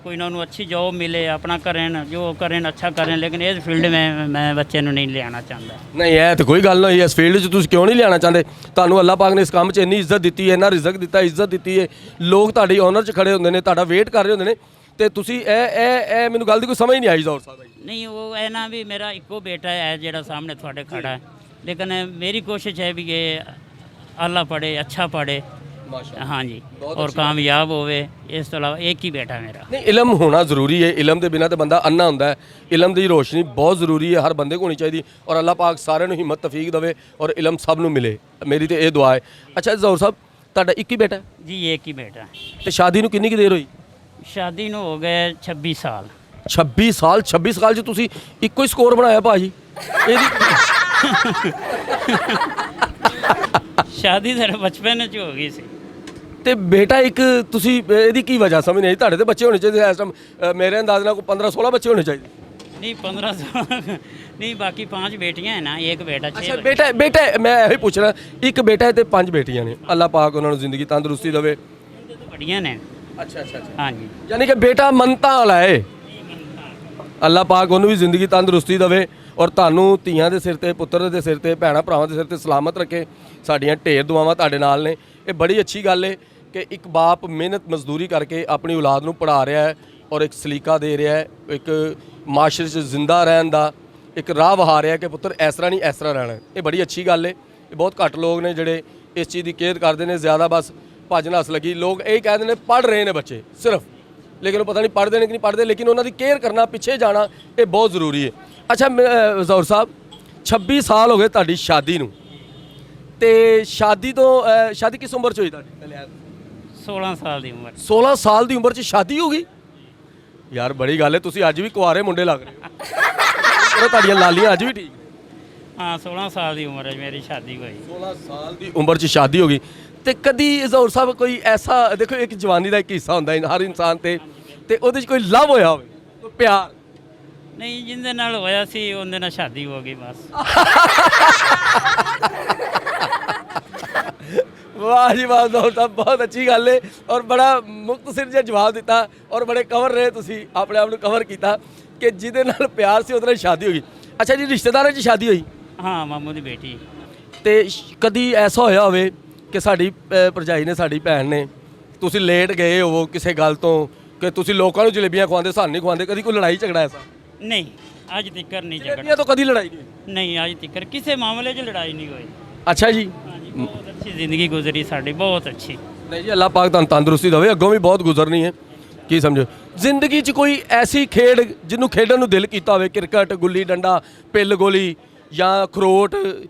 ਕੋਈ ਨਾ ਉਹਨੂੰ ਅੱਛੀ ਜੌਬ ਮਿਲੇ, ਆਪਣਾ ਕਰਨ, ਜੋ ਕਰਨ ਅੱਛਾ ਕਰਨ, ਲੇਕਿਨ ਇਸ ਫੀਲਡ ਮੈਂ ਬੱਚੇ ਨੂੰ ਨਹੀਂ ਲਿਆਉਣਾ ਚਾਹੁੰਦਾ। ਨਹੀਂ, ਇਹ ਤਾਂ ਕੋਈ ਗੱਲ ਨਹੀਂ। ਇਸ ਫੀਲਡ 'ਚ ਤੁਸੀਂ ਕਿਉਂ ਨਹੀਂ ਲਿਆਉਣਾ ਚਾਹੁੰਦੇ? ਤੁਹਾਨੂੰ ਅੱਲਾਹ ਪਾਕ ਨੇ ਇਸ ਕੰਮ 'ਚ ਇੰਨੀ ਇੱਜ਼ਤ ਦਿੱਤੀ ਹੈ, ਇੰਨਾ ਰਿਜ਼ਕ ਦਿੱਤਾ, ਇੱਜ਼ਤ ਦਿੱਤੀ ਹੈ, ਲੋਕ ਤੁਹਾਡੀ ਓਨਰ 'ਚ ਖੜੇ ਹੁੰਦੇ ਨੇ, ਤੁਹਾਡਾ ਵੇਟ ਕਰ ਰਹੇ ਹੁੰਦੇ ਨੇ, ਤੇ ਤੁਸੀਂ ਇਹ ਮੈਨੂੰ ਗੱਲ ਦੀ ਕੋਈ ਸਮਝ ਨਹੀਂ ਆਈ ਜ਼ੌਰ ਸਾਹਿਬ। ਨਹੀਂ, ਉਹ ਇਹ ਨਾ ਵੀ ਮੇਰਾ ਇੱਕੋ ਬੇਟਾ ਹੈ ਜਿਹੜਾ ਸਾਹਮਣੇ ਤੁਹਾਡੇ ਖੜਾ ਹੈ, ਲੇਕਿਨ ਮੇਰੀ ਕੋਸ਼ਿਸ਼ ਹੈ ਵੀ ਇਹ ਅੱਲਾ ਪੜ੍ਹੇ, ਅੱਛਾ ਪੜ੍ਹੇ, ਹਾਂਜੀ, ਔਰ ਕਾਮਯਾਬ ਹੋਵੇ। ਇਸ ਤੋਂ ਇਲਾਵਾ ਇੱਕ ਹੀ ਬੇਟਾ ਮੇਰਾ। ਨਹੀਂ, ਇਲਮ ਹੋਣਾ ਜ਼ਰੂਰੀ ਹੈ। ਇਲਮ ਦੇ ਬਿਨਾਂ ਤਾਂ ਬੰਦਾ ਅੰਨਾ ਹੁੰਦਾ ਹੈ। ਇਲਮ ਦੀ ਰੋਸ਼ਨੀ ਬਹੁਤ ਜ਼ਰੂਰੀ ਹੈ, ਹਰ ਬੰਦੇ ਕੋਲ ਹੋਣੀ ਚਾਹੀਦੀ, ਔਰ ਅੱਲਾਹ ਪਾਕ ਸਾਰਿਆਂ ਨੂੰ ਹਿੰਮਤ ਤੌਫੀਕ ਦੇਵੇ ਔਰ ਇਲਮ ਸਭ ਨੂੰ ਮਿਲੇ। ਮੇਰੀ ਤੇ ਇਹ ਦੁਆ ਹੈ। ਅੱਛਾ ਜ਼ੌਰ ਸਾਹਿਬ, ਤੁਹਾਡਾ ਇੱਕ ਹੀ ਬੇਟਾ ਹੈ? ਜੀ ਇੱਕ ਹੀ ਬੇਟਾ। ਤੇ ਸ਼ਾਦੀ ਨੂੰ ਕਿੰਨੀ ਕੁ ਦੇਰ ਹੋਈ? ਸ਼ਾਦੀ ਨੂੰ ਹੋ ਗਏ 26 ਸਾਲ। 26 ਸਾਲ? 26 ਸਾਲ 'ਚ ਤੁਸੀਂ ਇੱਕੋ ਹੀ ਸਕੋਰ ਬਣਾਇਆ ਭਾਜੀ। ਇਹਦੀ ਸ਼ਾਦੀ ਸਾਡੇ ਬਚਪਨ 'ਚ ਹੋ ਗਈ ਸੀ। ਤੇ ਬੇਟਾ ਇੱਕ, ਤੁਸੀਂ ਇਹਦੀ ਕੀ ਵਜ੍ਹਾ ਸਮਝ ਨਹੀਂ ਆਈ? ਤੁਹਾਡੇ ਤੇ ਬੱਚੇ ਹੋਣੇ ਚਾਹੀਦੇ ਇਸ ਟਾਈਮ, ਮੇਰੇ ਅੰਦਾਜ਼ ਨਾਲ ਕੋਈ 15-16 ਬੱਚੇ ਹੋਣੇ ਚਾਹੀਦੇ। ਨਹੀਂ 15 ਨਹੀਂ, ਬਾਕੀ 5 ਬੇਟੀਆਂ ਹੈ ਨਾ, ਇੱਕ ਬੇਟਾ। ਅੱਛਾ ਬੇਟਾ ਮੈਂ ਇਹੀ ਪੁੱਛ ਰਿਹਾ, ਇੱਕ ਬੇਟਾ ਹੈ ਤੇ 5 ਬੇਟੀਆਂ ਨੇ। ਅੱਲਾਹ ਪਾਕ ਉਹਨਾਂ ਨੂੰ ਜ਼ਿੰਦਗੀ ਤੰਦਰੁਸਤੀ ਦੇਵੇ। ਬੜੀਆਂ ਨੇ। ਅੱਛਾ। ਹਾਂਜੀ, ਯਾਨੀ ਕਿ ਬੇਟਾ ਮੰਨਤਾਂ ਵਾਲਾ ਹੈ। ਅੱਲਾਹ ਪਾਕ ਉਹਨੂੰ ਵੀ ਜ਼ਿੰਦਗੀ ਤੰਦਰੁਸਤੀ ਦੇਵੇ ਔਰ ਤੁਹਾਨੂੰ ਧੀਆਂ ਦੇ ਸਿਰ ਤੇ, ਪੁੱਤਰ ਦੇ ਸਿਰ ਤੇ, ਭੈਣਾਂ ਭਰਾਵਾਂ ਦੇ ਸਿਰ ਤੇ ਸਲਾਮਤ ਰੱਖੇ। ਸਾਡੀਆਂ ਢੇਰ ਦੁਆਵਾਂ ਤੁਹਾਡੇ ਨਾਲ ਨੇ। ਇਹ ਬੜੀ ਅੱਛੀ ਗੱਲ ਹੈ ਕਿ ਇੱਕ ਬਾਪ ਮਿਹਨਤ ਮਜ਼ਦੂਰੀ ਕਰਕੇ ਆਪਣੀ ਔਲਾਦ ਨੂੰ ਪੜ੍ਹਾ ਰਿਹਾ ਹੈ ਔਰ ਇੱਕ ਸਲੀਕਾ ਦੇ ਰਿਹਾ ਹੈ, ਇੱਕ ਮਾਸ਼ਰੇ 'ਚ ਜ਼ਿੰਦਾ ਰਹਿਣ ਦਾ ਇੱਕ ਰਾਹ ਵਹਾ ਰਿਹਾ ਕਿ ਪੁੱਤਰ ਇਸ ਤਰ੍ਹਾਂ ਨਹੀਂ, ਇਸ ਤਰ੍ਹਾਂ ਰਹਿਣਾ। ਇਹ ਬੜੀ ਅੱਛੀ ਗੱਲ ਹੈ। ਇਹ ਬਹੁਤ ਘੱਟ ਲੋਕ ਨੇ ਜਿਹੜੇ ਇਸ ਚੀਜ਼ ਦੀ ਕੇਅਰ ਕਰਦੇ ਨੇ। ਜ਼ਿਆਦਾ ਬਸ ਭੱਜ ਨੱਸ ਲੱਗੀ। ਲੋਕ ਇਹ ਕਹਿੰਦੇ ਨੇ ਪੜ੍ਹ ਰਹੇ ਨੇ ਬੱਚੇ ਸਿਰਫ, ਲੇਕਿਨ ਉਹ ਪਤਾ ਨਹੀਂ ਪੜ੍ਹਦੇ ਨੇ ਕਿ ਨਹੀਂ ਪੜ੍ਹਦੇ, ਲੇਕਿਨ ਉਹਨਾਂ ਦੀ ਕੇਅਰ ਕਰਨਾ, ਪਿੱਛੇ ਜਾਣਾ, ਇਹ ਬਹੁਤ ਜ਼ਰੂਰੀ ਹੈ। ਅੱਛਾ ਜ਼ੌਰ ਸਾਹਿਬ, 26 ਸਾਲ ਹੋ ਗਏ ਤੁਹਾਡੀ ਸ਼ਾਦੀ ਨੂੰ, ਤੇ ਸ਼ਾਦੀ ਕਿਸ ਉਮਰ 'ਚ ਹੋਈ ਤੁਹਾਡੀ? 16 ਸਾਲ ਦੀ ਉਮਰ। 16 ਸਾਲ ਦੀ ਉਮਰ 'ਚ ਸ਼ਾਦੀ ਹੋ ਗਈ? ਯਾਰ ਬੜੀ ਗੱਲ ਹੈ, ਤੁਸੀਂ ਅੱਜ ਵੀ ਕੁਆਰੇ ਮੁੰਡੇ ਲੱਗ ਰਹੇ ਹੋ। ਤੁਹਾਡੀਆਂ ਲਾਲੀਆਂ ਅੱਜ ਵੀ ਠੀਕ? ਹਾਂ, 16 ਸਾਲ ਦੀ ਉਮਰ ਹੈ ਮੇਰੀ, ਸ਼ਾਦੀ ਹੋਈ। 16 ਸਾਲ ਦੀ ਉਮਰ 'ਚ ਸ਼ਾਦੀ ਹੋ ਗਈ। ਤੇ ਕਦੀ ਜ਼ੌਰ ਸਾਹਿਬ ਕੋਈ ਐਸਾ, ਦੇਖੋ ਇੱਕ ਜਵਾਨੀ ਦਾ ਇੱਕ ਹਿੱਸਾ ਹੁੰਦਾ ਹੈ ਹਰ ਇਨਸਾਨ ਤੇ ਉਹਦੇ 'ਚ ਕੋਈ ਲਵ ਹੋਇਆ ਹੋਵੇ, ਕੋਈ ਪਿਆਰ? ਨਹੀਂ, ਜਿੰਦੇ ਨਾਲ ਹੋਇਆ ਸੀ ਉਹਦੇ ਨਾਲ ਸ਼ਾਦੀ ਹੋ ਗਈ ਬਸ। ਵਾਹ ਜੀ ਵਾਹ ਜ਼ੌਰ ਸਾਹਿਬ, ਬਹੁਤ ਅੱਛੀ ਗੱਲ ਹੈ ਔਰ ਬੜਾ ਮੁਖਤਸਰ ਜਿਹਾ ਜਵਾਬ ਦਿੱਤਾ ਔਰ ਬੜੇ ਕਵਰ ਰਹੇ ਤੁਸੀਂ, ਆਪਣੇ ਆਪ ਨੂੰ ਕਵਰ ਕੀਤਾ ਕਿ ਜਿਹਦੇ ਨਾਲ ਪਿਆਰ ਸੀ ਉਹਦੇ ਨਾਲ ਸ਼ਾਦੀ ਹੋ ਗਈ। ਅੱਛਾ ਜੀ, ਰਿਸ਼ਤੇਦਾਰਾਂ 'ਚ ਸ਼ਾਦੀ ਹੋਈ? ਹਾਂ, ਮਾਮੂ ਦੀ ਬੇਟੀ। ਤੇ ਕਦੀ ਐਸਾ ਹੋਇਆ ਹੋਵੇ ਕਿ ਸਾਡੀ ਭਰਜਾਈ ਨੇ, ਸਾਡੀ ਭੈਣ ਨੇ, ਤੁਸੀਂ ਲੇਟ ਗਏ ਹੋਵੋ ਕਿਸੇ ਗੱਲ ਤੋਂ ਕਿ ਤੁਸੀਂ ਲੋਕਾਂ ਨੂੰ ਜਲੇਬੀਆਂ ਖਵਾਉਂਦੇ, ਸਾਨੂੰ ਨਹੀਂ ਖਵਾਉਂਦੇ, ਕਦੀ ਕੋਈ ਲੜਾਈ ਝਗੜਾ ਐਸਾ? ਨਹੀਂ, ਅੱਜ ਤੱਕ ਨਹੀਂ ਝਗੜਾ। ਜਲੇਬੀਆਂ ਤੋਂ ਕਦੀ ਲੜਾਈ ਨਹੀਂ? ਨਹੀਂ, ਅੱਜ ਤੱਕ ਕਿਸੇ ਮਾਮਲੇ 'ਚ ਲੜਾਈ ਨਹੀਂ ਹੋਈ। ਅੱਛਾ ਜੀ। ਹਾਂਜੀ, ਬਹੁਤ ਅੱਛੀ ਜ਼ਿੰਦਗੀ ਗੁਜ਼ਰੀ ਸਾਡੀ, ਬਹੁਤ ਅੱਛੀ। ਨਹੀਂ ਜੀ, ਅੱਲਾਹ ਪਾਕ ਤੁਹਾਨੂੰ ਤੰਦਰੁਸਤੀ ਦੇਵੇ, ਅੱਗੋਂ ਵੀ ਬਹੁਤ ਗੁਜ਼ਰਨੀ ਹੈ। ਕੀ ਸਮਝੋ ਜ਼ਿੰਦਗੀ 'ਚ ਕੋਈ ਐਸੀ ਖੇਡ ਜਿਹਨੂੰ ਖੇਡਣ ਨੂੰ ਦਿਲ ਕੀਤਾ ਹੋਵੇ? ਕ੍ਰਿਕਟ, ਗੁੱਲੀ ਡੰਡਾ, ਪਿੱਲ ਗੋਲੀ, ਜਾਂ ਖਰੋਟ,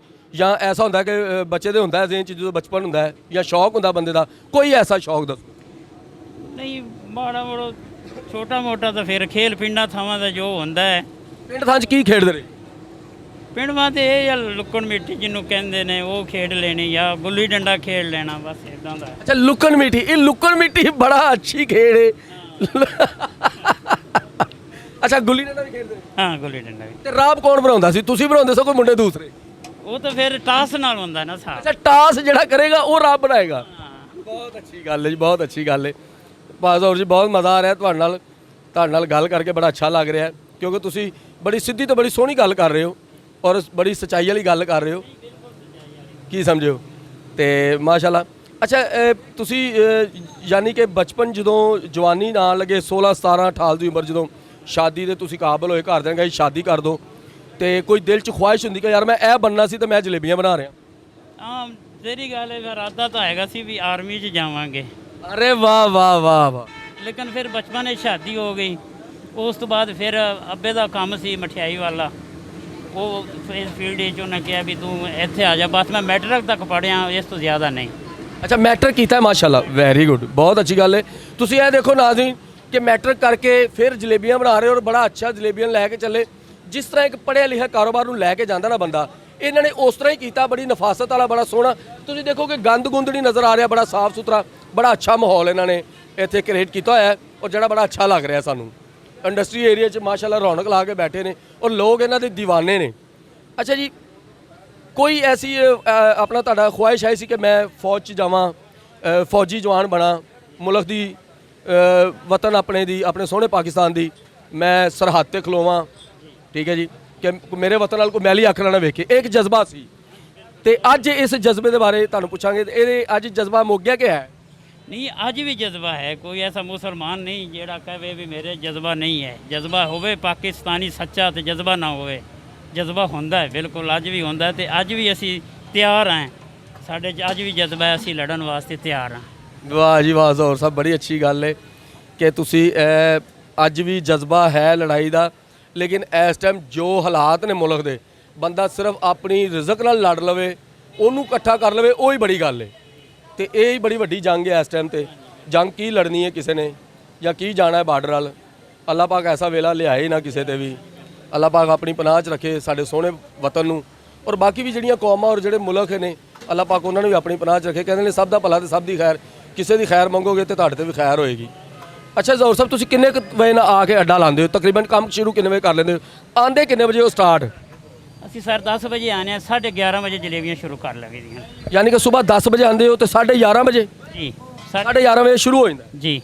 ਜਾਂ ਐਸਾ ਹੁੰਦਾ ਕਿ ਬੱਚੇ ਦੇ ਹੁੰਦਾ ਜ਼ਿਹਨ 'ਚ ਜਦੋਂ ਬਚਪਨ ਹੁੰਦਾ ਹੈ, ਜਾਂ ਸ਼ੌਕ ਹੁੰਦਾ ਬੰਦੇ ਦਾ, ਕੋਈ ਐਸਾ ਸ਼ੌਕ ਦੱਸੋ। ਨਹੀਂ, ਮਾੜਾ ਮੋੜਾ ਛੋਟਾ ਮੋਟਾ ਤਾਂ ਫਿਰ ਖੇਲ ਪਿੰਡਾਂ ਥਾਵਾਂ ਦਾ ਜੋ ਹੁੰਦਾ ਹੈ। ਪਿੰਡ ਥਾਂ 'ਚ ਕੀ ਖੇਡਦੇ ਰਹੇ? ਪਿੰਡ ਮਾਂ ਤੇ ਇਹ ਜਾਂ ਲੁੱਕਣ ਮਿੱਟੀ ਜਿਹਨੂੰ ਕਹਿੰਦੇ ਨੇ ਉਹ ਖੇਡ ਲੈਣੀ, ਜਾਂ ਗੁੱਲੀ ਡੰਡਾ ਖੇਡ ਲੈਣਾ, ਬਸ ਇਦਾਂ ਦਾ। ਅੱਛਾ, ਲੁਕਣ ਮਿੱਟੀ। ਇਹ ਲੁਕਣ ਮਿੱਟੀ ਬੜਾ ਅੱਛੀ ਖੇਡ ਹੈ। ਅੱਛਾ, ਗੁੱਲੀ ਡੰਡਾ ਵੀ ਖੇਡਦੇ? ਹਾਂ, ਗੁੱਲੀ ਡੰਡਾ ਵੀ। ਤੇ ਰਾਬ ਕੌਣ ਬਣਾਉਂਦਾ ਸੀ? ਤੁਸੀਂ ਬਣਾਉਂਦੇ ਸੋ ਕੋਈ ਮੁੰਡੇ ਦੂਸਰੇ? ਉਹ ਤਾਂ ਫਿਰ ਟਾਸ ਨਾਲ ਹੁੰਦਾ ਨਾ ਸਾਹ। ਅੱਛਾ, ਟਾਸ ਜਿਹੜਾ ਕਰੇਗਾ ਉਹ ਰਾਬ ਬਣਾਏਗਾ। ਬਹੁਤ ਅੱਛੀ ਗੱਲ ਹੈ ਜੀ, ਬਹੁਤ ਅੱਛੀ ਗੱਲ ਹੈ। ਬਾਜ਼ੌਰ ਜੀ, ਬਹੁਤ ਮਜ਼ਾ ਆ ਰਿਹਾ ਤੁਹਾਡੇ ਨਾਲ ਤੁਹਾਡੇ ਨਾਲ ਗੱਲ ਕਰਕੇ ਬੜਾ ਅੱਛਾ ਲੱਗ ਰਿਹਾ ਹੈ, ਕਿਉਂਕਿ ਤੁਸੀਂ ਬੜੀ ਸਿੱਧੀ ਤੇ ਬੜੀ ਸੋਹਣੀ ਗੱਲ ਕਰ ਰਹੇ ਹੋ ਔਰ ਬੜੀ ਸੱਚਾਈ ਵਾਲੀ ਗੱਲ ਕਰ ਰਹੇ ਹੋ। ਕੀ ਸਮਝਿਓ ਤੇ ਮਾਸ਼ਾਅੱਲਾ। ਅੱਛਾ ਤੁਸੀਂ ਯਾਨੀ ਕਿ ਬਚਪਨ ਜਦੋਂ ਜਵਾਨੀ ਨਾਲ ਲੱਗੇ 16 17 18 ਦੀ ਉਮਰ ਜਦੋਂ ਸ਼ਾਦੀ ਦੇ ਤੁਸੀਂ ਕਾਬਲ ਹੋਏ, ਘਰ ਦੇ ਕਹਿੰਦੇ ਸ਼ਾਦੀ ਕਰ ਦਿਓ, ਤੇ ਕੋਈ ਦਿਲ 'ਚ ਖੁਆਇਸ਼ ਹੁੰਦੀ ਕਿ ਯਾਰ ਮੈਂ ਇਹ ਬਣਨਾ ਸੀ ਤੇ ਮੈਂ ਜਲੇਬੀਆਂ ਬਣਾ ਰਿਹਾ? ਹਾਂ ਤੇਰੀ ਗੱਲ ਹੈ, ਇਰਾਦਾ ਤਾਂ ਹੈਗਾ ਸੀ ਵੀ ਆਰਮੀ 'ਚ ਜਾਵਾਂਗੇ, ਅਰੇ ਵਾਹ ਵਾਹ ਵਾਹ ਵਾਹ। ਲੇਕਿਨ ਫਿਰ ਬਚਪਨ ਵਿੱਚ ਸ਼ਾਦੀ ਹੋ ਗਈ। ਉਸ ਤੋਂ ਬਾਅਦ ਫਿਰ ਅੱਬੇ ਦਾ ਕੰਮ ਸੀ ਮਠਿਆਈ ਵਾਲਾ, ਉਹ ਇਸ ਫੀਲਡ ਵਿੱਚ ਉਹਨੇ ਕਿਹਾ ਵੀ ਤੂੰ ਇੱਥੇ ਆ ਜਾ। ਬਸ ਮੈਂ ਮੈਟ੍ਰਿਕ ਤੱਕ ਪੜ੍ਹਿਆ, ਇਸ ਤੋਂ ਜ਼ਿਆਦਾ ਨਹੀਂ। ਅੱਛਾ ਮੈਟ੍ਰਿਕ ਕੀਤਾ ਹੈ, ਮਾਸ਼ਾਅੱਲਾ, ਵੈਰੀ ਗੁੱਡ, ਬਹੁਤ ਅੱਛੀ ਗੱਲ ਹੈ। ਤੁਸੀਂ ਇਹ ਦੇਖੋ ਨਾਜ਼ਰੀਨ ਕਿ ਮੈਟ੍ਰਿਕ ਕਰਕੇ ਫਿਰ ਜਲੇਬੀਆਂ ਬਣਾ ਰਹੇ ਔਰ ਬੜਾ ਅੱਛਾ ਜਲੇਬੀਆਂ ਲੈ ਕੇ ਚੱਲੇ। ਜਿਸ ਤਰ੍ਹਾਂ ਇੱਕ ਪੜ੍ਹਿਆ ਲਿਖਿਆ ਕਾਰੋਬਾਰ ਨੂੰ ਲੈ ਕੇ ਜਾਂਦਾ ਨਾ ਬੰਦਾ, ਇਹਨਾਂ ਨੇ ਉਸ ਤਰ੍ਹਾਂ ਹੀ ਕੀਤਾ, ਬੜੀ ਨਫਾਸਤ ਵਾਲਾ, ਬੜਾ ਸੋਹਣਾ। ਤੁਸੀਂ ਦੇਖੋ ਕਿ ਗੰਦ ਗੁੰਦ ਨਹੀਂ ਨਜ਼ਰ ਆ ਰਿਹਾ, ਬੜਾ ਸਾਫ਼ ਸੁਥਰਾ, ਬੜਾ ਅੱਛਾ ਮਾਹੌਲ ਇਹਨਾਂ ਨੇ ਇੱਥੇ ਕ੍ਰੀਏਟ ਕੀਤਾ ਹੋਇਆ ਹੈ ਔਰ ਜਿਹੜਾ ਬੜਾ ਅੱਛਾ ਲੱਗ ਰਿਹਾ ਸਾਨੂੰ। ਇੰਡਸਟਰੀ ਏਰੀਆ 'ਚ ਮਾਸ਼ਾਅੱਲਾ ਰੌਣਕ ਲਾ ਕੇ ਬੈਠੇ ਨੇ ਔਰ ਲੋਕ ਇਹਨਾਂ ਦੇ دیਵਾਨੇ ਨੇ। ਅੱਛਾ ਜੀ, ਕੋਈ ਐਸੀ ਆਪਣਾ ਤੁਹਾਡਾ ਖੁਆਇਸ਼ ਹੈ ਸੀ ਕਿ ਮੈਂ ਫੌਜ 'ਚ ਜਾਵਾਂ, ਫੌਜੀ ਜਵਾਨ ਬਣਾ, ਮੁਲਕ ਦੀ ਵਤਨ ਆਪਣੇ ਦੀ, ਆਪਣੇ ਸੋਹਣੇ ਪਾਕਿਸਤਾਨ ਦੀ ਮੈਂ ਸਰਹੱਦ ਤੇ ਖਲੋਵਾਂ, ਠੀਕ ਹੈ ਜੀ, ਕਿ ਮੇਰੇ ਵਤਨ ਨਾਲ ਕੋਈ ਮੈਲੀ ਅੱਖ ਨਾ ਵੇਖੇ, ਇਹ ਇੱਕ ਜਜ਼ਬਾ ਸੀ। ਤੇ ਅੱਜ ਇਸ ਜਜ਼ਬੇ ਦੇ ਬਾਰੇ ਤੁਹਾਨੂੰ ਪੁੱਛਾਂਗੇ, ਇਹਦੇ ਅੱਜ ਜਜ਼ਬਾ ਮੁੱਕ ਗਿਆ ਕਿ ਹੈ? ਨਹੀਂ, ਅੱਜ ਵੀ ਜਜ਼ਬਾ ਹੈ। ਕੋਈ ਐਸਾ ਮੁਸਲਮਾਨ ਨਹੀਂ ਜਿਹੜਾ ਕਹੇ ਵੀ ਮੇਰੇ ਜਜ਼ਬਾ ਨਹੀਂ ਹੈ। ਜਜ਼ਬਾ ਹੋਵੇ ਪਾਕਿਸਤਾਨੀ ਸੱਚਾ ਤੇ ਜਜ਼ਬਾ ਨਾ ਹੋਵੇ, ਜਜ਼ਬਾ ਹੁੰਦਾ ਹੈ, ਬਿਲਕੁਲ ਅੱਜ ਵੀ ਹੁੰਦਾ। ਤੇ ਅੱਜ ਵੀ ਅਸੀਂ ਤਿਆਰ ਹਾਂ, ਸਾਡੇ 'ਚ ਅੱਜ ਵੀ ਜਜ਼ਬਾ ਹੈ, ਅਸੀਂ ਲੜਨ ਵਾਸਤੇ ਤਿਆਰ ਹਾਂ। ਵਾਹ ਜੀ ਵਾਹ, ਜ਼ੋਰ ਸਾਹਿਬ, ਬੜੀ ਅੱਛੀ ਗੱਲ ਹੈ ਕਿ ਤੁਸੀਂ ਅੱਜ ਵੀ ਜਜ਼ਬਾ ਹੈ ਲੜਾਈ ਦਾ। ਲੇਕਿਨ ਇਸ ਟਾਈਮ ਜੋ ਹਾਲਾਤ ਨੇ ਮੁਲਕ ਦੇ, ਬੰਦਾ ਸਿਰਫ ਆਪਣੀ ਰਿਜ਼ਕ ਨਾਲ ਲੜ ਲਵੇ, ਉਹਨੂੰ ਇਕੱਠਾ ਕਰ ਲਵੇ, ਉਹ ਹੀ ਬੜੀ ਗੱਲ ਹੈ। ਤੇ ਇਹ ਹੀ ਬੜੀ ਵੱਡੀ ਜੰਗ ਹੈ ਇਸ ਟਾਈਮ ਤੇ। ਜੰਗ ਕੀ ਲੜਨੀ ਹੈ ਕਿਸੇ ਨੇ, ਜਾਂ ਕੀ ਜਾਣਾ ਹੈ ਬਾਰਡਰ ਵੱਲ? ਅੱਲਾਹ ਪਾਕ ਐਸਾ ਵੇਲਾ ਲਿਆਏ ਨਾ ਕਿਸੇ ਤੇ ਵੀ। ਅੱਲਾਹ ਪਾਕ ਆਪਣੀ ਪਨਾਹ 'ਚ ਰੱਖੇ ਸਾਡੇ ਸੋਹਣੇ ਵਤਨ ਨੂੰ, ਔਰ ਬਾਕੀ ਵੀ ਜਿਹੜੀਆਂ ਕੌਮਾਂ ਔਰ ਜਿਹੜੇ ਮੁਲਕ ਨੇ, ਅੱਲਾਹ ਪਾਕ ਉਹਨਾਂ ਨੂੰ ਵੀ ਆਪਣੀ ਪਨਾਹ 'ਚ ਰੱਖੇ। ਕਹਿੰਦੇ ਨੇ ਸਭ ਦਾ ਭਲਾ ਤੇ ਸਭ ਦੀ ਖੈਰ, ਕਿਸੇ ਦੀ ਖੈਰ ਮੰਗੋਗੇ ਤੇ ਤੁਹਾਡੇ ਤੇ ਵੀ ਖੈਰ ਹੋਏਗੀ। ਅੱਛਾ ਜ਼ੋਰ ਸਾਹਿਬ, ਤੁਸੀਂ ਕਿੰਨੇ ਕੁ ਵਜੇ ਨਾਲ ਆ ਕੇ ਅੱਡਾ ਲਾਉਂਦੇ ਹੋ? ਤਕਰੀਬਨ ਕੰਮ ਸ਼ੁਰੂ ਕਿੰਨੇ ਵਜੇ ਕਰ ਲੈਂਦੇ ਹੋ? ਆਉਂਦੇ ਕਿੰਨੇ ਵਜੇ ਹੋ ਸਟਾਰਟ? ਅਸੀਂ ਸਰ 10 ਵਜੇ ਆਨੇ ਆ, 11:30 ਵਜੇ ਜਲੇਬੀਆਂ ਸ਼ੁਰੂ ਕਰ ਲਗਦੀਆਂ। ਯਾਨੀ ਕਿ ਸਵੇਰ 10 ਵਜੇ ਆਉਂਦੇ ਹੋ ਤੇ 11:30 ਵਜੇ? ਜੀ 11:30 ਵਜੇ ਸ਼ੁਰੂ ਹੋ ਜਾਂਦਾ ਜੀ,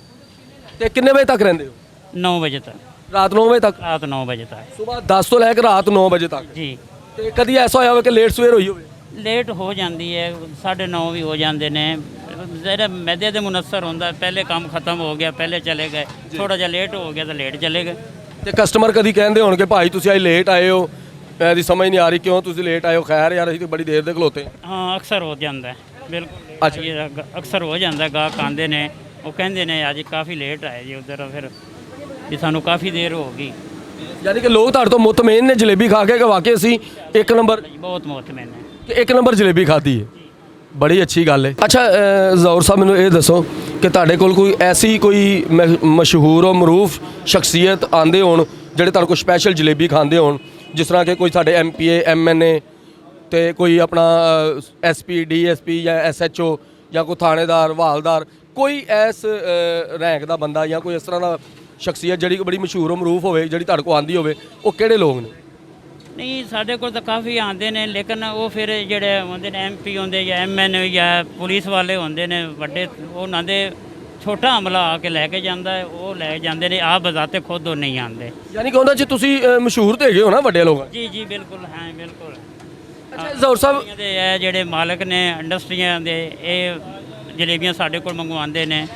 ਤੇ ਕਿੰਨੇ ਵਜੇ ਤੱਕ ਰਹਿੰਦੇ ਹੋ? 9 ਵਜੇ ਤੱਕ, ਰਾਤ 9 ਵਜੇ ਤੱਕ? ਰਾਤ 9 ਵਜੇ ਤੱਕ ਸਵੇਰ 10 ਤੋਂ ਲੈ ਕੇ ਰਾਤ 9 ਵਜੇ ਤੱਕ? ਜੀ। ਤੇ ਕਦੀ ਐਸਾ ਹੋਇਆ ਹੋਵੇ ਕਿ ਲੇਟ ਸਵੇਰ ਹੋਈ ਹੋਵੇ? ਲੇਟ ਹੋ ਜਾਂਦੀ ਹੈ, 9:30 ਵੀ ਹੋ ਜਾਂਦੇ ਨੇ। ਜਿਹੜਾ ਮੈਦੇ ਦੇ ਮੁਨਸਰ ਹੁੰਦਾ, ਪਹਿਲੇ ਕੰਮ ਖਤਮ ਹੋ ਗਿਆ, ਪਹਿਲੇ ਚਲੇ ਗਏ, ਥੋੜਾ ਜਿਹਾ ਲੇਟ ਹੋ ਗਿਆ ਤਾਂ ਲੇਟ ਚਲੇ ਗਏ। ਤੇ ਕਸਟਮਰ ਕਦੀ ਕਹਿੰਦੇ ਹੋਣਗੇ ਭਾਈ ਤੁਸੀਂ ਅੱਜ ਲੇਟ ਆਏ ਹੋ, ਇਹਦੀ ਸਮਝ ਨਹੀਂ ਆ ਰਹੀ ਕਿਉਂ ਤੁਸੀਂ ਲੇਟ ਆਏ ਹੋ? ਖੈਰ ਯਾਰ ਅਸੀਂ ਤਾਂ ਬੜੀ ਦੇਰ ਦੇ ਖਲੋਤੇ। ਹਾਂ ਅਕਸਰ ਹੋ ਜਾਂਦਾ ਹੈ, ਬਿਲਕੁਲ। ਅੱਛਾ। ਇਹ ਅਕਸਰ ਹੋ ਜਾਂਦਾ, ਗਾਹਕ ਆਉਂਦੇ ਨੇ, ਉਹ ਕਹਿੰਦੇ ਨੇ ਅੱਜ ਕਾਫੀ ਲੇਟ ਆਏ ਜੀ ਉਧਰ, ਫਿਰ ਵੀ ਸਾਨੂੰ ਕਾਫੀ ਦੇਰ ਹੋ ਗਈ। ਯਾਨੀ ਕਿ ਲੋਕ ਤੁਹਾਡੇ ਤੋਂ ਮੁਤਮੈਨ ਨੇ ਜਲੇਬੀ ਖਾ ਕੇ ਕਿ ਵਾਕਈ ਅਸੀਂ ਇੱਕ ਨੰਬਰ, ਬਹੁਤ ਮੁਤਮਿਨ ਹੈ ਕਿ ਇੱਕ ਨੰਬਰ ਜਲੇਬੀ ਖਾਧੀ ਹੈ? ਬੜੀ ਅੱਛੀ ਗੱਲ ਹੈ। ਅੱਛਾ ਜ਼ੌਰ ਸਾਹਿਬ, ਮੈਨੂੰ ਇਹ ਦੱਸੋ ਕਿ ਤੁਹਾਡੇ ਕੋਲ ਕੋਈ ਐਸੀ ਕੋਈ ਮਸ਼ਹੂਰ ਔਰ ਮਰੂਫ ਸ਼ਖਸੀਅਤ ਆਉਂਦੇ ਹੋਣ ਜਿਹੜੇ ਤੁਹਾਡੇ ਕੋਲ ਸਪੈਸ਼ਲ ਜਲੇਬੀ ਖਾਂਦੇ ਹੋਣ, ਜਿਸ ਤਰ੍ਹਾਂ ਕਿ ਕੋਈ ਸਾਡੇ MPA MNA ਤੇ ਕੋਈ ਆਪਣਾ SP DSP ਜਾਂ SHO ਜਾਂ ਕੋਈ ਥਾਣੇਦਾਰ ਹਵਾਲਦਾਰ, ਕੋਈ ਇਸ ਰੈਂਕ ਦਾ ਬੰਦਾ ਜਾਂ ਕੋਈ ਇਸ ਤਰ੍ਹਾਂ ਦਾ ਸ਼ਖਸੀਅਤ ਜਿਹੜੀ ਬੜੀ ਮਸ਼ਹੂਰ ਔਰ ਮਰੂਫ ਹੋਵੇ, ਜਿਹੜੀ ਤੁਹਾਡੇ ਕੋਲ ਆਉਂਦੀ ਹੋਵੇ, ਉਹ ਕਿਹੜੇ ਲੋਕ ਨੇ? ਨਹੀਂ, ਸਾਡੇ ਕੋਲ ਤਾਂ ਕਾਫੀ ਆਉਂਦੇ ਨੇ, ਲੇਕਿਨ ਉਹ ਫਿਰ ਜਿਹੜੇ ਹੁੰਦੇ ਨੇ MP ਹੁੰਦੇ ਜਾਂ MN ਜਾਂ ਪੁਲਿਸ ਵਾਲੇ ਹੁੰਦੇ ਨੇ ਵੱਡੇ, ਉਹਨਾਂ ਦੇ ਛੋਟਾ ਹਮਲਾ ਆ ਕੇ ਲੈ ਕੇ ਜਾਂਦਾ ਹੈ, ਉਹ ਲੈ ਜਾਂਦੇ ਨੇ, ਆਪ ਬਜ਼ਾਤੇ ਖੁਦ ਉਹ ਨਹੀਂ ਆਉਂਦੇ। ਯਾਨੀ ਕਿ ਉਹਨਾਂ 'ਚ ਤੁਸੀਂ ਮਸ਼ਹੂਰ ਤੇ ਹੈਗੇ ਹੋ ਨਾ ਵੱਡੇ ਲੋਕ? ਜੀ ਜੀ ਬਿਲਕੁਲ, ਹਾਂ ਬਿਲਕੁਲ। ਅੱਛਾ ਜ਼ੌਰ ਸਾਹਿਬ, ਦੇ ਇਹ ਜਿਹੜੇ ਮਾਲਕ ਨੇ ਇੰਡਸਟਰੀਆਂ ਦੇ, ਇਹ ਜਲੇਬੀਆਂ ਸਾਡੇ ਕੋਲ ਮੰਗਵਾਉਂਦੇ ਨੇ।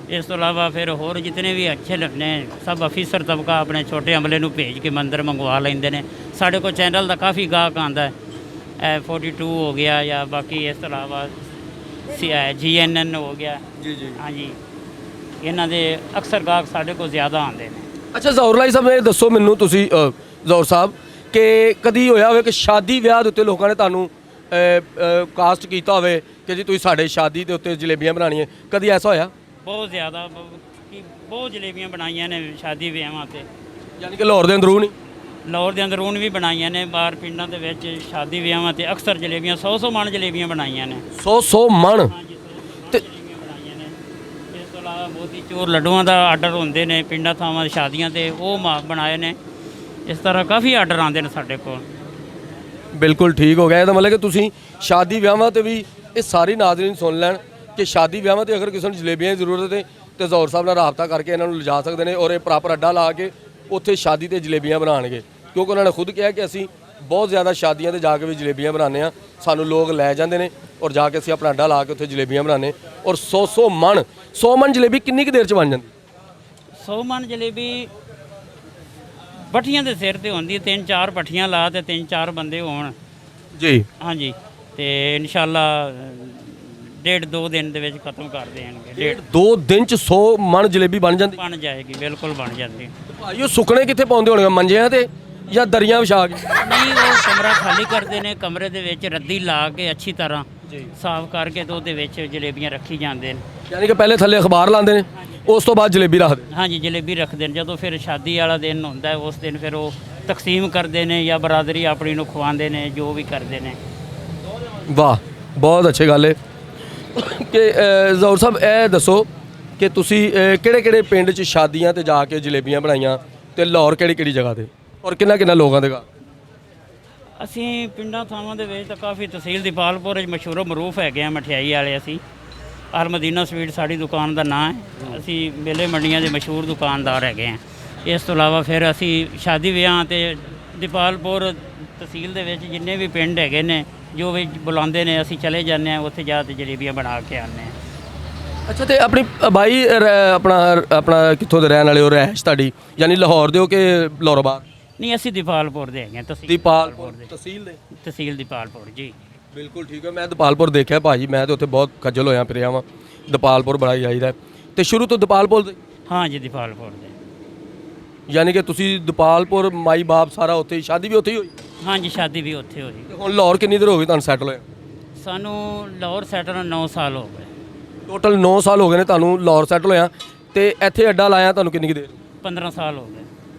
ਇਸ ਤੋਂ ਇਲਾਵਾ ਫਿਰ ਹੋਰ ਜਿਤਨੇ ਵੀ ਅੱਛੇ ਨੇ ਸਭ ਅਫੀਸਰ ਤਬਕਾ ਆਪਣੇ ਛੋਟੇ ਅਮਲੇ ਨੂੰ ਭੇਜ ਕੇ ਮੰਦਰ ਮੰਗਵਾ ਲੈਂਦੇ ਨੇ। ਸਾਡੇ ਕੋਲ ਚੈਨਲ ਦਾ ਕਾਫੀ ਗਾਹਕ ਆਉਂਦਾ ਹੈ, 42 ਹੋ ਗਿਆ ਜਾਂ ਬਾਕੀ ਇਸ ਤੋਂ ਇਲਾਵਾ GNN ਹੋ ਗਿਆ। ਜੀ ਜੀ, ਹਾਂਜੀ, ਇਹਨਾਂ ਦੇ ਅਕਸਰ ਗਾਹਕ ਸਾਡੇ ਕੋਲ ਜ਼ਿਆਦਾ ਆਉਂਦੇ ਨੇ। ਅੱਛਾ ਜ਼ੌਰ ਲਾਈ ਸਾਹਿਬ, ਇਹ ਦੱਸੋ ਮੈਨੂੰ ਤੁਸੀਂ ਜ਼ੌਰ ਸਾਹਿਬ ਕਿ ਕਦੀ ਹੋਇਆ ਹੋਵੇ ਕਿ ਸ਼ਾਦੀ ਵਿਆਹ ਦੇ ਉੱਤੇ ਲੋਕਾਂ ਨੇ ਤੁਹਾਨੂੰ ਕਾਸਟ ਕੀਤਾ ਹੋਵੇ ਕਿ ਜੀ ਤੁਸੀਂ ਸਾਡੇ ਸ਼ਾਦੀ ਦੇ ਉੱਤੇ ਜਲੇਬੀਆਂ ਬਣਾਉਣੀਆਂ, ਕਦੀ ਐਸਾ ਹੋਇਆ? ਬਹੁਤ ਜ਼ਿਆਦਾ, ਬਹੁਤ ਜਲੇਬੀਆਂ ਬਣਾਈਆਂ ਨੇ ਸ਼ਾਦੀ ਵਿਆਹਾਂ 'ਤੇ। ਯਾਨੀ ਕਿ ਲਾਹੌਰ ਦੇ ਅੰਦਰੂਨ ਹੀ? ਲਾਹੌਰ ਦੇ ਅੰਦਰੂਨ ਵੀ ਬਣਾਈਆਂ ਨੇ, ਬਾਹਰ ਪਿੰਡਾਂ ਦੇ ਵਿੱਚ ਸ਼ਾਦੀ ਵਿਆਹਾਂ 'ਤੇ ਅਕਸਰ ਜਲੇਬੀਆਂ 100 ਮਣ ਜਲੇਬੀਆਂ ਬਣਾਈਆਂ ਨੇ। 100 ਮਣ? ਹਾਂਜੀ, 100 ਜਲੇਬੀਆਂ ਬਣਾਈਆਂ ਨੇ। ਇਸ ਤੋਂ ਇਲਾਵਾ ਮੋਤੀਚੂਰ ਲੱਡੂਆਂ ਦਾ ਆਰਡਰ ਹੁੰਦੇ ਨੇ ਪਿੰਡਾਂ ਥਾਵਾਂ ਸ਼ਾਦੀਆਂ 'ਤੇ, ਉਹ ਬਣਾਏ ਨੇ। ਇਸ ਤਰ੍ਹਾਂ ਕਾਫੀ ਆਰਡਰ ਆਉਂਦੇ ਨੇ ਸਾਡੇ ਕੋਲ। ਬਿਲਕੁਲ ਠੀਕ ਹੋ ਗਿਆ। ਇਹਦਾ ਮਤਲਬ ਕਿ ਤੁਸੀਂ ਸ਼ਾਦੀ ਵਿਆਹਾਂ ਤੇ ਵੀ, ਇਹ ਸਾਰੀ ਨਾਜ਼ਰੀਨ ਸੁਣ ਲੈਣ ਕਿ ਸ਼ਾਦੀ ਵਿਆਹਾਂ ਤੇ ਅਗਰ ਕਿਸੇ ਨੂੰ ਜਲੇਬੀਆਂ ਦੀ ਜ਼ਰੂਰਤ ਹੈ ਤੇ ਜ਼ੌਰ ਸਾਹਿਬ ਨਾਲ ਰਾਬਤਾ ਕਰਕੇ ਇਹਨਾਂ ਨੂੰ ਲਿਜਾ ਸਕਦੇ ਨੇ ਔਰ ਇਹ ਪ੍ਰੋਪਰ ਅੱਡਾ ਲਾ ਕੇ ਉੱਥੇ ਸ਼ਾਦੀ ਤੇ ਜਲੇਬੀਆਂ ਬਣਾਉਣਗੇ, ਕਿਉਂਕਿ ਉਹਨਾਂ ਨੇ ਖੁਦ ਕਿਹਾ ਕਿ ਅਸੀਂ ਬਹੁਤ ਜ਼ਿਆਦਾ ਸ਼ਾਦੀਆਂ ਤੇ ਜਾ ਕੇ ਵੀ ਜਲੇਬੀਆਂ ਬਣਾਉਂਦੇ ਆ, ਸਾਨੂੰ ਲੋਕ ਲੈ ਜਾਂਦੇ ਨੇ ਔਰ ਜਾ ਕੇ ਅਸੀਂ ਆਪਣਾ ਅੱਡਾ ਲਾ ਕੇ ਉੱਥੇ ਜਲੇਬੀਆਂ ਬਣਾਉਂਦੇ ਔਰ 100 ਮਣ ਜਲੇਬੀ ਕਿੰਨੀ ਕੁ ਦੇਰ 'ਚ ਬਣ ਜਾਂਦੀ? 100 ਮਣ ਜਲੇਬੀ ਭੱਠੀਆਂ ਦੇ ਸਿਰ ਤੇ ਹੁੰਦੀ, 3-4 ਭੱਠੀਆਂ ਲਾ ਤੇ 3-4 ਬੰਦੇ ਹੋਣ ਜੀ। ਹਾਂਜੀ, ਤੇ ਇਨਸ਼ਾਅੱਲਾ 1.5-2 ਦਿਨ ਦੇ ਵਿੱਚ ਖਤਮ ਕਰ ਦੇਣਗੇ। 2 ਦਿਨ 'ਚ 100 ਮਣ ਜਲੇਬੀ ਬਣ ਜਾਂਦੀ? ਬਣ ਜਾਏਗੀ, ਬਿਲਕੁਲ ਬਣ ਜਾਂਦੀ। ਭਾਈ ਉਹ ਸੁੱਕਣੇ ਕਿੱਥੇ ਪਾਉਂਦੇ ਹੋਣਗੇ, ਮੰਜਿਆਂ ਤੇ ਜਾਂ ਦਰੀਆਂ ਵਿਛਾ ਕੇ? ਨਹੀਂ, ਉਹ ਕਮਰਾ ਖਾਲੀ ਕਰਦੇ ਨੇ, ਕਮਰੇ ਦੇ ਵਿੱਚ ਰੱਦੀ ਲਾ ਕੇ ਅੱਛੀ ਤਰ੍ਹਾਂ ਸਾਫ਼ ਕਰਕੇ ਤੇ ਉਹਦੇ ਵਿੱਚ ਜਲੇਬੀਆਂ ਰੱਖੀ ਜਾਂਦੇ ਨੇ। ਯਾਨੀ ਕਿ ਪਹਿਲੇ ਥੱਲੇ ਅਖਬਾਰ ਲਾਉਂਦੇ ਨੇ, ਉਸ ਤੋਂ ਬਾਅਦ ਜਲੇਬੀ ਰੱਖਦੇ? ਹਾਂਜੀ, ਜਲੇਬੀ ਰੱਖਦੇ ਨੇ। ਜਦੋਂ ਫਿਰ ਸ਼ਾਦੀ ਵਾਲਾ ਦਿਨ ਹੁੰਦਾ ਹੈ, ਉਸ ਦਿਨ ਫਿਰ ਉਹ ਤਕਸੀਮ ਕਰਦੇ ਨੇ ਜਾਂ ਬਰਾਦਰੀ ਆਪਣੀ ਨੂੰ ਖਵਾਉਂਦੇ ਨੇ, ਜੋ ਵੀ ਕਰਦੇ ਨੇ। ਵਾਹ, ਬਹੁਤ ਅੱਛੀ ਗੱਲ ਹੈ। ਕਿ ਜ਼ੌਰ ਸਾਹਿਬ ਇਹ ਦੱਸੋ ਕਿ ਤੁਸੀਂ ਕਿਹੜੇ ਪਿੰਡ 'ਚ ਸ਼ਾਦੀਆਂ ਤੇ ਜਾ ਕੇ ਜਲੇਬੀਆਂ ਬਣਾਈਆਂ ਤੇ ਲਾਹੌਰ ਕਿਹੜੀ ਜਗ੍ਹਾ ਤੇ ਔਰ ਕਿੰਨਾ ਲੋਕਾਂ ਦੇ ਘਰ? ਅਸੀਂ ਪਿੰਡਾਂ ਥਾਵਾਂ ਦੇ ਵਿੱਚ ਤਾਂ ਕਾਫੀ ਤਹਿਸੀਲ ਦੀਪਾਲਪੁਰ ਵਿੱਚ ਮਸ਼ਹੂਰ ਮਰੂਫ ਹੈਗੇ ਆ ਮਠਿਆਈ ਵਾਲੇ। ਅਸੀਂ ਅਲ ਮਦੀਨਾ ਸਵੀਟ ਸਾਡੀ ਦੁਕਾਨ ਦਾ ਨਾਂ ਹੈ। ਅਸੀਂ ਮੇਲੇ ਮੰਡੀਆਂ ਦੇ ਮਸ਼ਹੂਰ ਦੁਕਾਨਦਾਰ ਹੈਗੇ ਆ। ਇਸ ਤੋਂ ਇਲਾਵਾ ਫਿਰ ਅਸੀਂ ਸ਼ਾਦੀ ਵਿਆਹ ਤੇ ਦੀਪਾਲਪੁਰ ਤਹਿਸੀਲ ਦੇ ਵਿੱਚ ਜਿੰਨੇ ਵੀ ਪਿੰਡ ਹੈਗੇ ਨੇ, ਜੋ ਵੀ ਬੁਲਾਉਂਦੇ ਨੇ, ਅਸੀਂ ਚਲੇ ਜਾਂਦੇ ਹਾਂ ਉੱਥੇ ਜਾ ਕੇ ਜਲੇਬੀਆਂ ਬਣਾ ਕੇ ਆਉਂਦੇ ਹਾਂ। ਅੱਛਾ, ਤੇ ਆਪਣੀ ਬਾਈ ਆਪਣਾ ਕਿੱਥੋਂ ਦੇ ਰਹਿਣ ਵਾਲੇ ਹੋ? ਰਹਿਸ਼ ਤੁਹਾਡੀ ਯਾਨੀ ਲਾਹੌਰ ਦੇ ਹੋ ਕਿ ਲਾਹੌਰਾਬਾਦ? ਨਹੀਂ, ਅਸੀਂ ਦੀਪਾਲਪੁਰ ਦੇ ਹੈਗੇ ਹਾਂ। ਦੀਪਾਲਪੁਰ ਤਹਿਸੀਲ ਦੇ? ਤਹਿਸੀਲ ਦੀਪਾਲਪੁਰ ਜੀ। ਬਿਲਕੁਲ ਠੀਕ ਹੈ। ਮੈਂ ਦੀਪਾਲਪੁਰ ਦੇਖਿਆ ਭਾਜੀ, ਮੈਂ ਤੇ ਉੱਥੇ ਬਹੁਤ ਖੱਜਲ ਹੋਇਆ ਫਿਰਿਆ ਵਾਂ। ਦੀਪਾਲਪੁਰ ਬੜਾ ਹੀ ਜਾਈਦਾ ਤੇ ਸ਼ੁਰੂ ਤੋਂ ਦੀਪਾਲਪੁਰ ਦੇ? ਹਾਂ ਜੀ, ਦੀਪਾਲਪੁਰ ਦੇ। ਯਾਨੀ ਕਿ ਤੁਸੀਂ ਦੀਪਾਲਪੁਰ ਮਾਈ ਬਾਪ ਸਾਰਾ ਉੱਥੇ ਹੀ, ਸ਼ਾਦੀ ਵੀ ਉੱਥੇ ਹੀ ਹੋਈ? ਹਾਂ ਜੀ, ਸ਼ਾਦੀ ਵੀ ਉੱਥੇ ਹੋਈ। ਤੇ ਹੁਣ ਲਾਹੌਰ ਕਿੰਨੀ ਦੇਰ ਹੋ ਗਈ ਤੁਹਾਨੂੰ ਸੈਟਲ ਹੋਇਆ? ਸਾਨੂੰ ਲਾਹੌਰ ਸੈਟਲ 9 ਸਾਲ ਹੋ ਗਏ। ਟੋਟਲ 9 ਸਾਲ ਹੋ ਗਏ ਨੇ ਤੁਹਾਨੂੰ ਲਾਹੌਰ ਸੈਟਲ ਹੋਇਆ ਤੇ ਇੱਥੇ ਅੱਡਾ ਲਾਇਆ ਤੁਹਾਨੂੰ ਕਿੰਨੀ ਕੁ ਦੇਰ? 15 ਸਾਲ ਹੋ ਗਏ।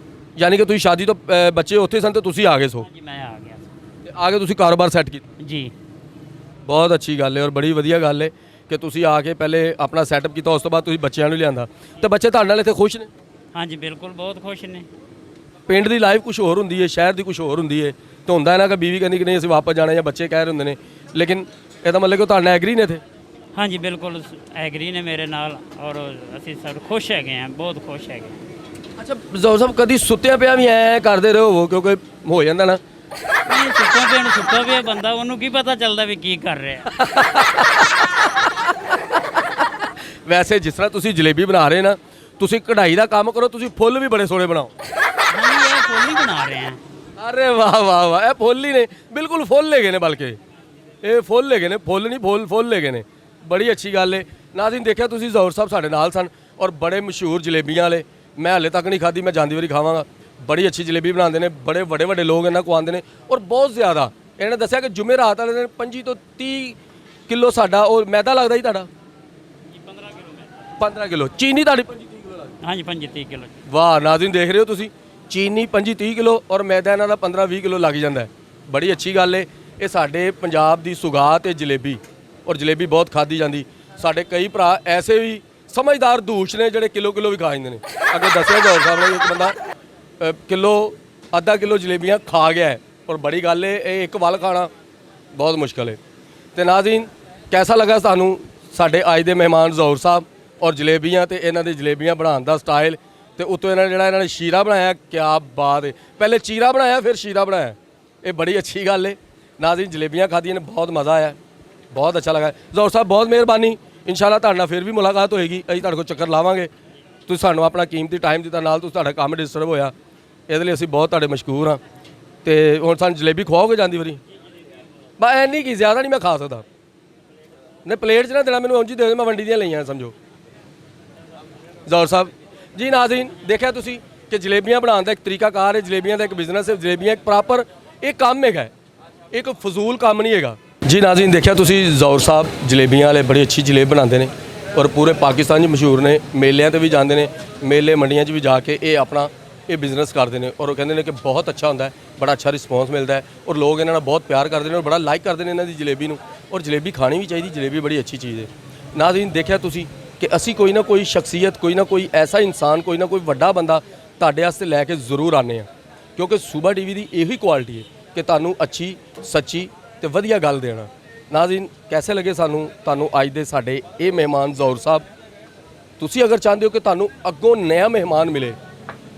ਯਾਨੀ ਕਿ ਤੁਸੀਂ ਸ਼ਾਦੀ ਤੋਂ ਬੱਚੇ ਉੱਥੇ ਸਨ ਤੇ ਤੁਸੀਂ ਆ ਗਏ ਸੋ? ਜੀ, ਮੈਂ ਆ ਗਿਆ ਤੇ ਆ ਕੇ ਤੁਸੀਂ ਕਾਰੋਬਾਰ ਸੈੱਟ ਕੀਤਾ? ਜੀ। ਬਹੁਤ ਅੱਛੀ ਗੱਲ ਹੈ ਔਰ ਬੜੀ ਵਧੀਆ ਗੱਲ ਹੈ ਕਿ ਤੁਸੀਂ ਆ ਕੇ ਪਹਿਲੇ ਆਪਣਾ ਸੈਟਅਪ ਕੀਤਾ, ਉਸ ਤੋਂ ਬਾਅਦ ਤੁਸੀਂ ਬੱਚਿਆਂ ਨੂੰ ਲਿਆਂਦਾ ਤੇ ਬੱਚੇ ਤੁਹਾਡੇ ਨਾਲ ਇੱਥੇ ਖੁਸ਼ ਨੇ? ਹਾਂਜੀ, ਬਿਲਕੁਲ ਬਹੁਤ ਖੁਸ਼ ਨੇ। ਪਿੰਡ ਦੀ ਲਾਈਫ ਕੁਝ ਹੋਰ ਹੁੰਦੀ ਹੈ, ਸ਼ਹਿਰ ਦੀ ਕੁਝ ਹੋਰ ਹੁੰਦੀ ਹੈ। ਤੇ ਹੁੰਦਾ ਹੈ ਨਾ ਕਿ ਬੀਵੀ ਕਹਿੰਦੀ ਕਿ ਨਹੀਂ ਅਸੀਂ ਵਾਪਸ ਜਾਣਾ, ਜਾਂ ਬੱਚੇ ਕਹਿ ਰਹੇ ਹੁੰਦੇ ਨੇ, ਲੇਕਿਨ ਇਹਦਾ ਮਤਲਬ ਕਿ ਉਹ ਤੁਹਾਡੇ ਨਾਲ ਐਗਰੀ ਨੇ ਇੱਥੇ? ਹਾਂਜੀ, ਬਿਲਕੁਲ ਐਗਰੀ ਨੇ ਮੇਰੇ ਨਾਲ ਔਰ ਅਸੀਂ ਸਭ ਖੁਸ਼ ਹੈਗੇ ਹਾਂ, ਬਹੁਤ ਖੁਸ਼ ਹੈਗੇ। ਅੱਛਾ ਜ਼ੌਰ ਸਾਹਿਬ, ਕਦੀ ਸੁੱਤਿਆ ਪਿਆ ਵੀ ਐ ਕਰਦੇ ਰਹੋ ਕਿਉਂਕਿ ਹੋ ਜਾਂਦਾ ਨਾ? ਨਹੀਂ, ਸੁੱਤਾ ਪਿਆ ਬੰਦਾ, ਉਹਨੂੰ ਕੀ ਪਤਾ ਚੱਲਦਾ ਵੀ ਕੀ ਕਰ ਰਿਹਾ। ਵੈਸੇ ਜਿਸ ਤਰ੍ਹਾਂ ਤੁਸੀਂ ਜਲੇਬੀ ਬਣਾ ਰਹੇ ਨਾ, ਤੁਸੀਂ ਕਢਾਈ ਦਾ ਕੰਮ ਕਰੋ, ਤੁਸੀਂ ਫੁੱਲ ਵੀ ਬੜੇ ਸੋਹਣੇ ਬਣਾਓ। ਹਾਂਜੀ, ਇਹ ਫੁੱਲ ਹੀ ਬਣਾ ਰਹੇ ਹਾਂ। ਅਰੇ ਵਾਹ ਵਾਹ ਵਾਹ, ਇਹ ਫੁੱਲ ਹੀ ਨੇ, ਬਿਲਕੁਲ ਫੁੱਲ ਹੈਗੇ ਨੇ, ਬਲਕਿ ਇਹ ਫੁੱਲ ਹੈਗੇ ਨੇ, ਫੁੱਲ ਨਹੀਂ ਫੁੱਲ ਹੈਗੇ ਨੇ। ਬੜੀ ਅੱਛੀ ਗੱਲ ਹੈ। ਨਾਜ਼ਰੀਨ, ਦੇਖਿਆ ਤੁਸੀਂ ਜ਼ੌਰ ਸਾਹਿਬ ਸਾਡੇ ਨਾਲ ਸਨ ਔਰ ਬੜੇ ਮਸ਼ਹੂਰ ਜਲੇਬੀਆਂ ਵਾਲੇ। ਮੈਂ ਹਾਲੇ ਤੱਕ ਨਹੀਂ ਖਾਧੀ, ਮੈਂ ਜਾਂਦੀ ਵਾਰੀ ਖਾਵਾਂਗਾ। ਬੜੀ ਅੱਛੀ ਜਲੇਬੀ ਬਣਾਉਂਦੇ ਨੇ, ਬੜੇ ਵੱਡੇ ਲੋਕ ਇਹਨਾਂ ਕੋਲ ਆਉਂਦੇ ਨੇ ਔਰ ਬਹੁਤ ਜ਼ਿਆਦਾ। ਇਹਨਾਂ ਨੇ ਦੱਸਿਆ ਕਿ ਜੁਮੇਰਾਤ ਵਾਲੇ ਦਿਨ 25 ਤੋਂ 30 ਕਿਲੋ ਸਾਡਾ ਉਹ ਮੈਦਾ ਲੱਗਦਾ ਜੀ ਤੁਹਾਡਾ? 15 ਕਿਲੋ ਚੀਨੀ ਤੁਹਾਡੀ 25-30 ਕਿਲੋ ਲੱਗਦੀ? ਹਾਂਜੀ, 25-30 ਕਿਲੋ। ਵਾਹ ਨਾਜ਼ਰੀਨ, ਦੇਖ ਰਹੇ ਹੋ ਤੁਸੀਂ, ਚੀਨੀ 25-30 ਕਿਲੋ ਔਰ ਮੈਦਾ ਇਹਨਾਂ ਦਾ 15-20 ਕਿਲੋ ਲੱਗ ਜਾਂਦਾ ਹੈ। ਬੜੀ ਅੱਛੀ ਗੱਲ ਹੈ। ਇਹ ਸਾਡੇ ਪੰਜਾਬ ਦੀ ਸੁਗਾਤ ਹੈ ਜਲੇਬੀ, ਔਰ ਜਲੇਬੀ ਬਹੁਤ ਖਾਧੀ ਜਾਂਦੀ। ਸਾਡੇ ਕਈ ਭਰਾ ਐਸੇ ਵੀ ਸਮਝਦਾਰ ਦੂਸ਼ ਨੇ ਜਿਹੜੇ ਕਿਲੋ ਵੀ ਖਾ ਜਾਂਦੇ ਨੇ। ਅੱਗੇ ਦੱਸਿਆ ਜ਼ੌਰ ਸਾਹਿਬ ਨੇ, ਇੱਕ ਬੰਦਾ ਅੱਧਾ ਕਿਲੋ ਜਲੇਬੀਆਂ ਖਾ ਗਿਆ ਹੈ ਔਰ ਬੜੀ ਗੱਲ ਹੈ, ਇਹ ਇੱਕ ਵੱਲ ਖਾਣਾ ਬਹੁਤ ਮੁਸ਼ਕਲ ਹੈ। ਤੇ ਨਾਜ਼ਰੀਨ, ਕੈਸਾ ਲੱਗਾ ਤੁਹਾਨੂੰ ਸਾਡੇ ਅੱਜ ਦੇ ਮਹਿਮਾਨ ਜ਼ੌਰ ਸਾਹਿਬ ਔਰ ਜਲੇਬੀਆਂ ਤੇ ਇਹਨਾਂ ਦੇ ਜਲੇਬੀਆਂ ਬਣਾਉਣ ਦਾ ਸਟਾਈਲ, ਤੇ ਉੱਤੋਂ ਇਹਨਾਂ ਨੇ ਸ਼ੀਰਾ ਬਣਾਇਆ? ਕਿਆ ਬਾਤ ਹੈ। ਪਹਿਲੇ ਚੀਰਾ ਬਣਾਇਆ ਫਿਰ ਸ਼ੀਰਾ ਬਣਾਇਆ, ਇਹ ਬੜੀ ਅੱਛੀ ਗੱਲ ਹੈ। ਨਾਜ਼ਰੀਨ, ਜਲੇਬੀਆਂ ਖਾਧੀਆਂ ਨੇ, ਬਹੁਤ ਮਜ਼ਾ ਆਇਆ, ਬਹੁਤ ਅੱਛਾ ਲੱਗਾ। ਜ਼ੌਰ ਸਾਹਿਬ ਬਹੁਤ ਮਿਹਰਬਾਨੀ। ਇਨਸ਼ਾਅੱਲਾ ਤੁਹਾਡੇ ਨਾਲ ਫਿਰ ਵੀ ਮੁਲਾਕਾਤ ਹੋਏਗੀ, ਅਸੀਂ ਤੁਹਾਡੇ ਕੋਲ ਚੱਕਰ ਲਾਵਾਂਗੇ। ਤੁਸੀਂ ਸਾਨੂੰ ਆਪਣਾ ਕੀਮਤੀ ਟਾਈਮ ਦਿੱਤਾ, ਨਾਲ ਤੁਸੀਂ ਤੁਹਾਡਾ ਕੰਮ ਡਿਸਟਰਬ ਹੋਇਆ, ਇਹਦੇ ਲਈ ਅਸੀਂ ਬਹੁਤ ਤੁਹਾਡੇ ਮਸ਼ਕੂਰ ਹਾਂ। ਤੇ ਹੁਣ ਸਾਨੂੰ ਜਲੇਬੀ ਖਵਾਓਗੇ ਜਾਂਦੀ ਵਾਰੀ? ਬਸ ਐਨੀ ਕੀ, ਜ਼ਿਆਦਾ ਨਹੀਂ ਮੈਂ ਖਾ ਸਕਦਾ। ਨੇ ਪਲੇਟ 'ਚ ਨਾ ਦੇਣਾ ਮੈਨੂੰ, ਉਂਝ ਹੀ ਦੇ ਦਿਓ, ਮੈਂ ਵੰਡੀ ਦੀਆਂ ਲਈਆਂ ਸਮਝੋ। ਜ਼ੌਰ ਸਾਹਿਬ ਜੀ, ਨਾਜ਼ਰੀਨ, ਦੇਖਿਆ ਤੁਸੀਂ ਕਿ ਜਲੇਬੀਆਂ ਬਣਾਉਣ ਦਾ ਇੱਕ ਤਰੀਕਾਕਾਰ ਹੈ, ਜਲੇਬੀਆਂ ਦਾ ਇੱਕ ਬਿਜ਼ਨਸ ਹੈ, ਜਲੇਬੀਆਂ ਇੱਕ ਪ੍ਰੋਪਰ ਇਹ ਕੰਮ ਹੈਗਾ, ਇੱਕ ਫਜ਼ੂਲ ਕੰਮ ਨਹੀਂ ਹੈਗਾ ਜੀ। ਨਾਜ਼ਰੀਨ, ਦੇਖਿਆ ਤੁਸੀਂ ਜ਼ੌਰ ਸਾਹਿਬ ਜਲੇਬੀਆਂ ਵਾਲੇ ਬੜੀ ਅੱਛੀ ਜਲੇਬੀ ਬਣਾਉਂਦੇ ਨੇ ਔਰ ਪੂਰੇ ਪਾਕਿਸਤਾਨ 'ਚ ਮਸ਼ਹੂਰ ਨੇ। ਮੇਲਿਆਂ ਤੇ ਵੀ ਜਾਂਦੇ ਨੇ, ਮੇਲੇ ਮੰਡੀਆਂ 'ਚ ਵੀ ਜਾ ਕੇ ਇਹ ਆਪਣਾ ਬਿਜ਼ਨਸ ਕਰਦੇ ਨੇ ਔਰ ਉਹ ਕਹਿੰਦੇ ਨੇ ਕਿ ਬਹੁਤ ਅੱਛਾ ਹੁੰਦਾ ਹੈ, ਬੜਾ ਅੱਛਾ ਰਿਸਪੌਂਸ ਮਿਲਦਾ ਹੈ ਔਰ ਲੋਕ ਇਹਨਾਂ ਨਾਲ ਬਹੁਤ ਪਿਆਰ ਕਰਦੇ ਨੇ ਔਰ ਬੜਾ ਲਾਈਕ ਕਰਦੇ ਨੇ ਇਹਨਾਂ ਦੀ ਜਲੇਬੀ ਨੂੰ। ਔਰ ਜਲੇਬੀ ਖਾਣੀ ਵੀ ਚਾਹੀਦੀ, ਜਲੇਬੀ ਬੜੀ ਅੱਛੀ ਚੀਜ਼ ਹੈ। ਨਾਜ਼ਰੀਨ, ਦੇਖਿਆ ਤੁਸੀਂ ਕਿ ਅਸੀਂ ਕੋਈ ਨਾ ਕੋਈ ਸ਼ਖਸੀਅਤ, ਕੋਈ ਨਾ ਕੋਈ ਐਸਾ ਇਨਸਾਨ, ਕੋਈ ਨਾ ਕੋਈ ਵੱਡਾ ਬੰਦਾ ਤੁਹਾਡੇ ਵਾਸਤੇ ਲੈ ਕੇ ਜ਼ਰੂਰ ਆਉਂਦੇ ਹਾਂ, ਕਿਉਂਕਿ ਸੂਬਾ ਟੀਵੀ ਦੀ ਇਹੀ ਕੁਆਲਿਟੀ ਹੈ ਕਿ ਤੁਹਾਨੂੰ ਅੱਛੀ, ਸੱਚੀ ਤੇ ਵਧੀਆ ਗੱਲ ਦੇਣਾ। ਨਾਜ਼ਰੀਨ, ਕੈਸੇ ਲੱਗੇ ਤੁਹਾਨੂੰ ਅੱਜ ਦੇ ਸਾਡੇ ਇਹ ਮਹਿਮਾਨ ਜ਼ੌਰ ਸਾਹਿਬ? ਤੁਸੀਂ ਅਗਰ ਚਾਹੁੰਦੇ ਹੋ ਕਿ ਤੁਹਾਨੂੰ ਅੱਗੋਂ ਨया ਮਹਿਮਾਨ ਮਿਲੇ,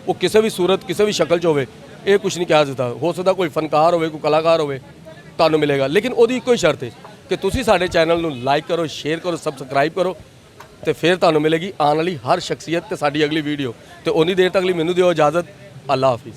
ਉਹ ਕਿਸੇ ਵੀ ਸੂਰਤ ਕਿਸੇ ਵੀ ਸ਼ਕਲ 'ਚ ਹੋਵੇ, ਇਹ ਕੁਝ ਨਹੀਂ ਕਿਹਾ ਜਾਂਦਾ। ਹੋ ਸਕਦਾ ਕੋਈ ਫਨਕਾਰ ਹੋਵੇ, ਕੋਈ ਕਲਾਕਾਰ ਹੋਵੇ, ਤੁਹਾਨੂੰ ਮਿਲੇਗਾ। ਲੇਕਿਨ ਉਹਦੀ ਇੱਕੋ ਹੀ ਸ਼ਰਤ ਹੈ ਕਿ ਤੁਸੀਂ ਸਾਡੇ ਚੈਨਲ ਨੂੰ ਲਾਈਕ ਕਰੋ, ਸ਼ੇਅਰ ਕਰੋ, ਸਬਸਕ੍ਰਾਈਬ ਕਰੋ, ਤੇ ਫਿਰ ਤੁਹਾਨੂੰ ਮਿਲੇਗੀ ਆਉਣ ਵਾਲੀ ਹਰ ਸ਼ਖਸੀਅਤ ਤੇ ਸਾਡੀ ਅਗਲੀ ਵੀਡੀਓ। ਤੇ ਉਨੀ ਦੇਰ ਤੱਕ ਲਈ ਮੈਨੂੰ ਦਿਓ ਇਜਾਜ਼ਤ। ਅੱਲਾ ਹਾਫਿਜ਼।